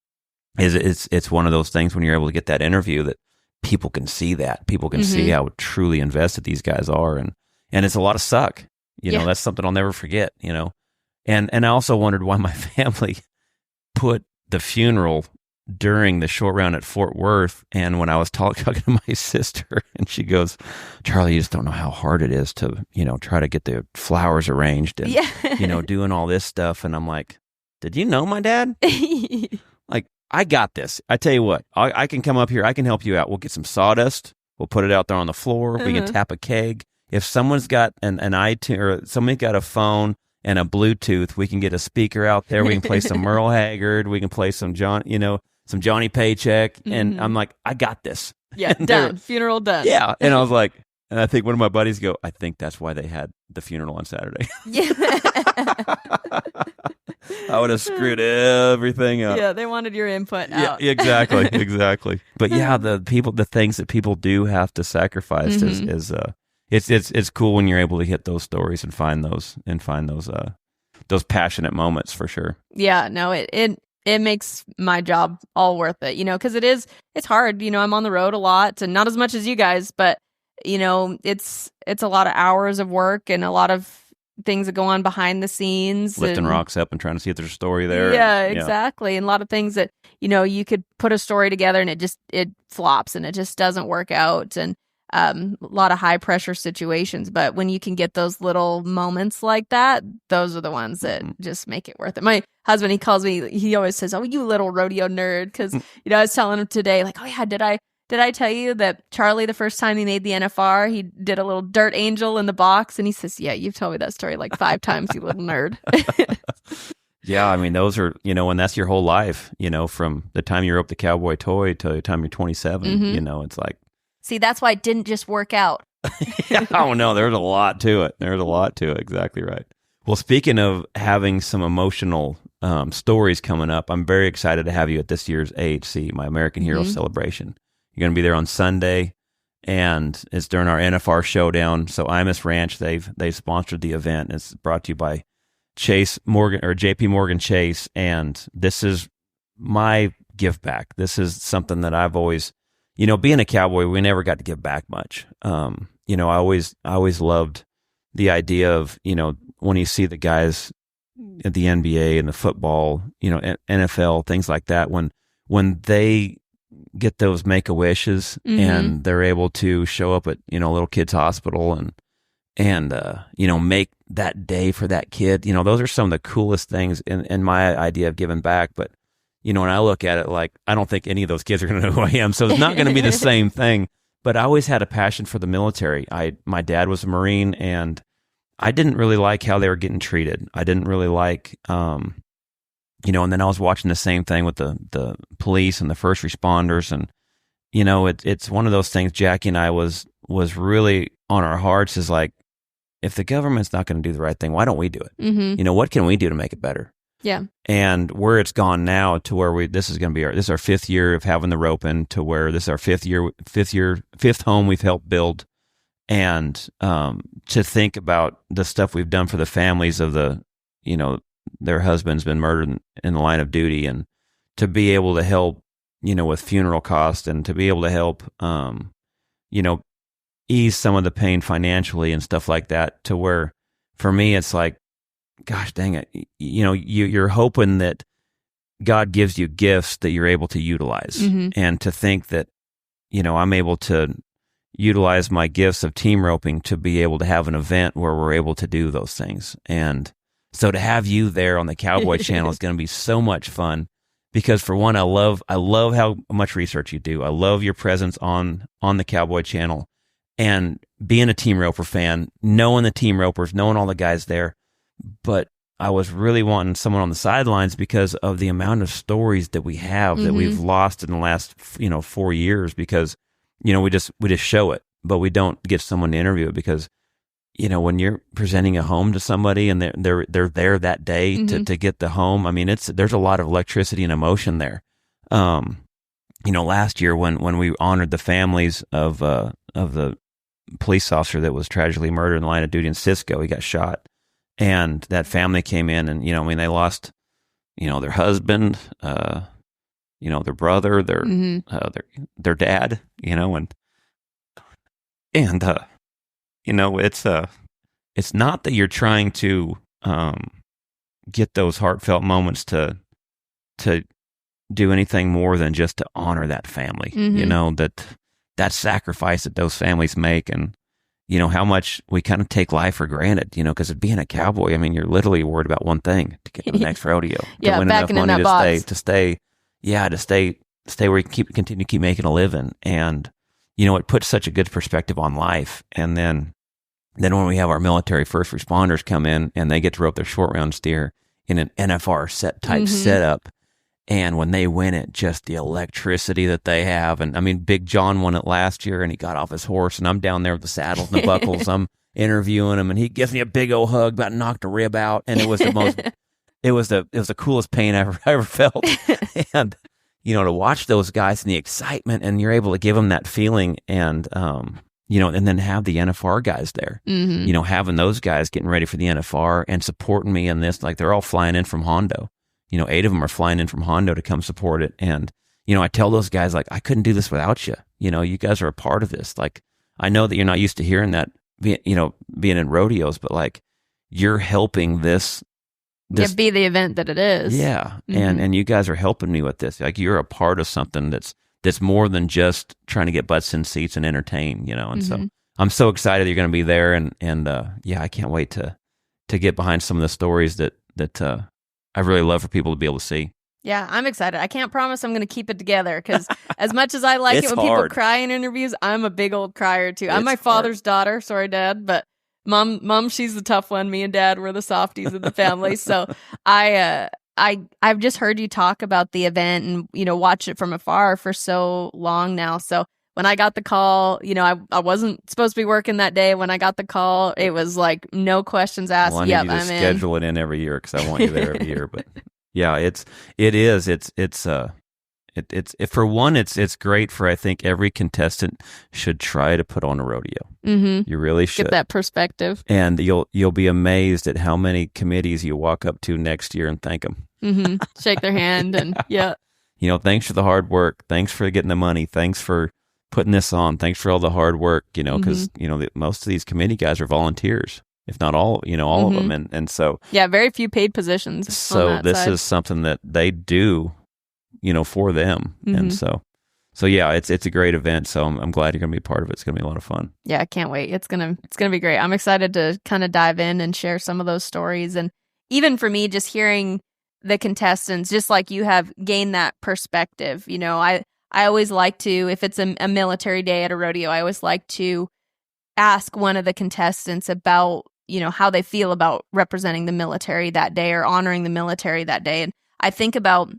it's one of those things when you're able to get that interview that people can see that. People can see how truly invested these guys are. And it's a lot of suck. That's something I'll never forget, And I also wondered why my family put the funeral during the short round at Fort Worth. And when I was talking to my sister, and she goes, Charlie, you just don't know how hard it is to, try to get the flowers arranged and, doing all this stuff. And I'm like, did you know my dad? I got this. I tell you what, I can come up here. I can help you out. We'll get some sawdust. We'll put it out there on the floor. We can tap a keg. If someone's got an iTunes or somebody's got a phone and a Bluetooth, we can get a speaker out there. We can play some Merle Haggard. We can play some some Johnny Paycheck. And I'm like, I got this. Yeah, done. Funeral done. Yeah. And I was like, and I think one of my buddies go, I think that's why they had the funeral on Saturday. Yeah. I would have screwed everything up. Yeah, they wanted your input out. Yeah, exactly. But yeah, the things that people do have to sacrifice is it's cool when you're able to hit those stories and find those passionate moments for sure. Yeah, no, it makes my job all worth it, because it's hard. I'm on the road a lot, and not as much as you guys, but it's a lot of hours of work and a lot of things that go on behind the scenes, lifting rocks up and trying to see if there's a story there. Yeah, exactly. And a lot of things that you could put a story together and it flops and it just doesn't work out, and a lot of high pressure situations. But when you can get those little moments like that, those are the ones that just make it worth it. My husband, he always says, "Oh, you little rodeo nerd," because I was telling him today, like, "Oh yeah, did I tell you that Charlie, the first time he made the NFR, he did a little dirt angel in the box?" And he says, "Yeah, you've told me that story like 5 times, you little nerd." Yeah, I mean, those are, and that's your whole life, from the time you were up the cowboy toy to the time you're 27, it's like. See, that's why it didn't just work out. Oh, no, there's a lot to it. Exactly right. Well, speaking of having some emotional stories coming up, I'm very excited to have you at this year's AHC, my American Hero Celebration. You're going to be there on Sunday, and it's during our NFR showdown. So Imus Ranch, they've sponsored the event. It's brought to you by Chase Morgan or JP Morgan Chase, and this is my give back. This is something that I've always, being a cowboy, we never got to give back much. I always loved the idea of, when you see the guys at the NBA and the football, NFL, things like that, when they get those Make-A-Wishes and they're able to show up at, little kids hospital and make that day for that kid. Those are some of the coolest things in my idea of giving back. But, when I look at it, like, I don't think any of those kids are going to know who I am. So it's not going to be the same thing. But I always had a passion for the military. My dad was a Marine, and I didn't really like how they were getting treated. I didn't really like, and then I was watching the same thing with the police and the first responders. And, it's one of those things Jackie and I was really on our hearts is like, if the government's not going to do the right thing, why don't we do it? What can we do to make it better? Yeah. And where it's gone now to where this is our fifth year of having the rope in, to where this is our fifth home we've helped build. And to think about the stuff we've done for the families of their husband's been murdered in the line of duty, and to be able to help, with funeral costs, and to be able to help, ease some of the pain financially and stuff like that, to where for me, it's like, gosh dang it, you're hoping that God gives you gifts that you're able to utilize. And to think that, I'm able to utilize my gifts of team roping to be able to have an event where we're able to do those things. And so to have you there on the Cowboy Channel is going to be so much fun, because for one, I love how much research you do. I love your presence on the Cowboy Channel, and being a team roper fan, knowing the team ropers, knowing all the guys there. But I was really wanting someone on the sidelines because of the amount of stories that we have that we've lost in the last 4 years, because we just show it, but we don't get someone to interview it, because when you're presenting a home to somebody and they're there that day to get the home, I mean, there's a lot of electricity and emotion there. Last year when we honored the families of the police officer that was tragically murdered in the line of duty in Cisco, he got shot, and that family came in, and they lost their husband, their brother, their dad, it's not that you're trying to get those heartfelt moments to do anything more than just to honor that family, that sacrifice that those families make, and how much we kind of take life for granted, because being a cowboy, I mean, you're literally worried about one thing: to get to the next rodeo, yeah, to win back enough money box. to stay where you can continue to keep making a living. And it puts such a good perspective on life. And then when we have our military first responders come in and they get to rope their short round steer in an NFR set type setup, and when they win it, just the electricity that they have. And I mean, Big John won it last year, and he got off his horse, and I'm down there with the saddles and the buckles. I'm interviewing him, and he gives me a big old hug, about knocked a rib out, and it was the most, it was the coolest pain I ever felt. And to watch those guys and the excitement, and you're able to give them that feeling, and and then have the NFR guys there, having those guys getting ready for the NFR and supporting me in this, like they're all flying in from Hondo. 8 of them are flying in from Hondo to come support it. And, I tell those guys, like, I couldn't do this without you. You guys are a part of this. Like, I know that you're not used to hearing that, being in rodeos, but like, you're helping this be the event that it is. Yeah. And you guys are helping me with this. Like, you're a part of something that's more than just trying to get butts in seats and entertain, and so I'm so excited that you're going to be there. And I can't wait to get behind some of the stories that I really love for people to be able to see. Yeah, I'm excited. I can't promise I'm going to keep it together, because as much as I like it when hard. people cry in interviews, I'm a big old crier too. I'm my father's daughter. Sorry, Dad, but Mom, she's the tough one. Me and Dad were the softies of the family. So I've just heard you talk about the event and watch it from afar for so long now. So when I got the call, I wasn't supposed to be working that day. When I got the call, it was like no questions asked. Well, I need you to schedule it in every year, because I want you there every year. But yeah, it's for one, it's great for, I think every contestant should try to put on a rodeo. You really should get that perspective, and you'll be amazed at how many committees you walk up to next year and thank them, shake their hand, and yeah, thanks for the hard work, thanks for getting the money, thanks for putting this on, thanks for all the hard work, because most of these committee guys are volunteers, if not all, all of them, and so yeah, very few paid positions. So this is something that they do, for them, and so So yeah, it's a great event. So I'm glad you're going to be a part of it. It's going to be a lot of fun. Yeah, I can't wait. It's gonna be great. I'm excited to kind of dive in and share some of those stories, and even for me, just hearing the contestants, just like you have, gained that perspective. You know, I always like to, if it's a military day at a rodeo, I always like to ask one of the contestants about, you know, how they feel about representing the military that day or honoring the military that day. And I think about,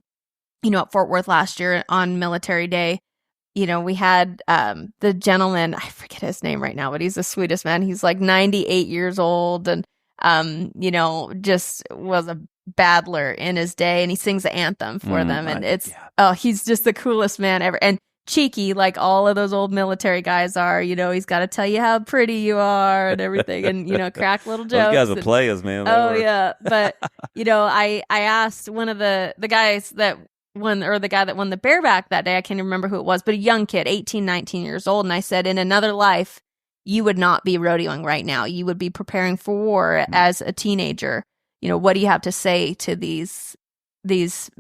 you know, at Fort Worth last year on Military Day, you know, we had the gentleman, I forget his name right now, but he's the sweetest man. He's like 98 years old and, you know, just was a battler in his day, and he sings the anthem for them. And he's just the coolest man ever. And cheeky, like all of those old military guys are, you know, he's got to tell you how pretty you are and everything, and, you know, crack little jokes. Those guys will play us, man. Yeah. But, you know, I asked one of the guys that won, or the guy that won the bareback that day, I can't even remember who it was, but a young kid, 18, 19 years old. And I said, in another life, you would not be rodeoing right now. You would be preparing for war as a teenager. You know, what do you have to say to these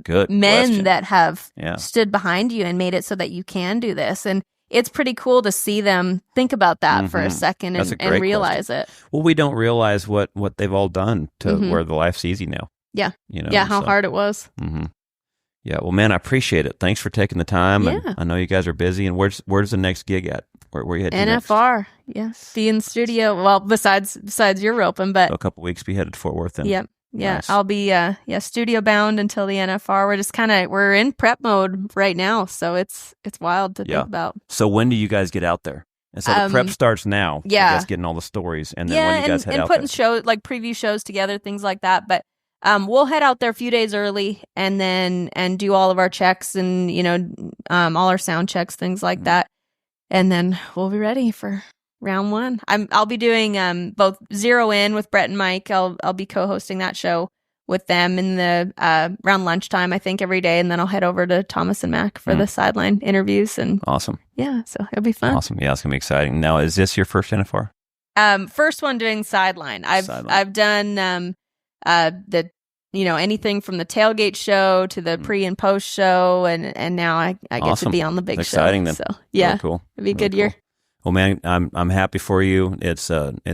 Good men question. that have stood behind you and made it so that you can do this? And it's pretty cool to see them think about that for a second and realize it. Well, we don't realize what they've all done to where the life's easy now. Yeah. You know, how hard it was. Mm-hmm. Yeah. Well, man, I appreciate it. Thanks for taking the time. Yeah. And I know you guys are busy. And where's the next gig at? Where you headed? NFR. Yes. Be in studio. Well, besides you're roping, but so a couple weeks be headed to Fort Worth then. Yep. Yeah. Nice. I'll be studio bound until the NFR. We're just we're in prep mode right now, so it's wild to think about. So when do you guys get out there? And so the prep starts now. Yeah. I guess getting all the stories, and then when you guys head out putting there. shows, like preview shows together, things like that. But we'll head out there a few days early, and do all of our checks and, you know, all our sound checks, things like that, and then we'll be ready for round one. I'll be doing both Zero In with Brett and Mike. I'll be co-hosting that show with them in the around lunchtime, I think, every day, and then I'll head over to Thomas and Mac for the sideline interviews. And awesome. Yeah, so it'll be fun. Awesome. Yeah, it's gonna be exciting. Now, is this your first NFR? First one doing sideline. I've done the, you know, anything from the tailgate show to the pre and post show, and now I get to be on the big show. Exciting then. So yeah, really cool. It'll be a good year. Well, man, I'm happy for you. It's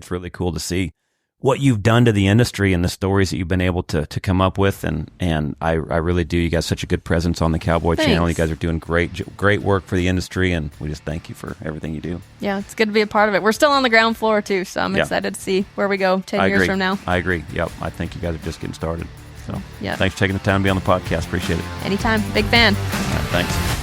really cool to see what you've done to the industry and the stories that you've been able to come up with, and I really do. You guys such a good presence on the Cowboy Channel. You guys are doing great work for the industry, and we just thank you for everything you do. Yeah, it's good to be a part of it. We're still on the ground floor too, so I'm excited to see where we go 10 years from now. I agree. Yep, I think you guys are just getting started. So yeah, thanks for taking the time to be on the podcast. Appreciate it. Anytime. Big fan. All right, thanks.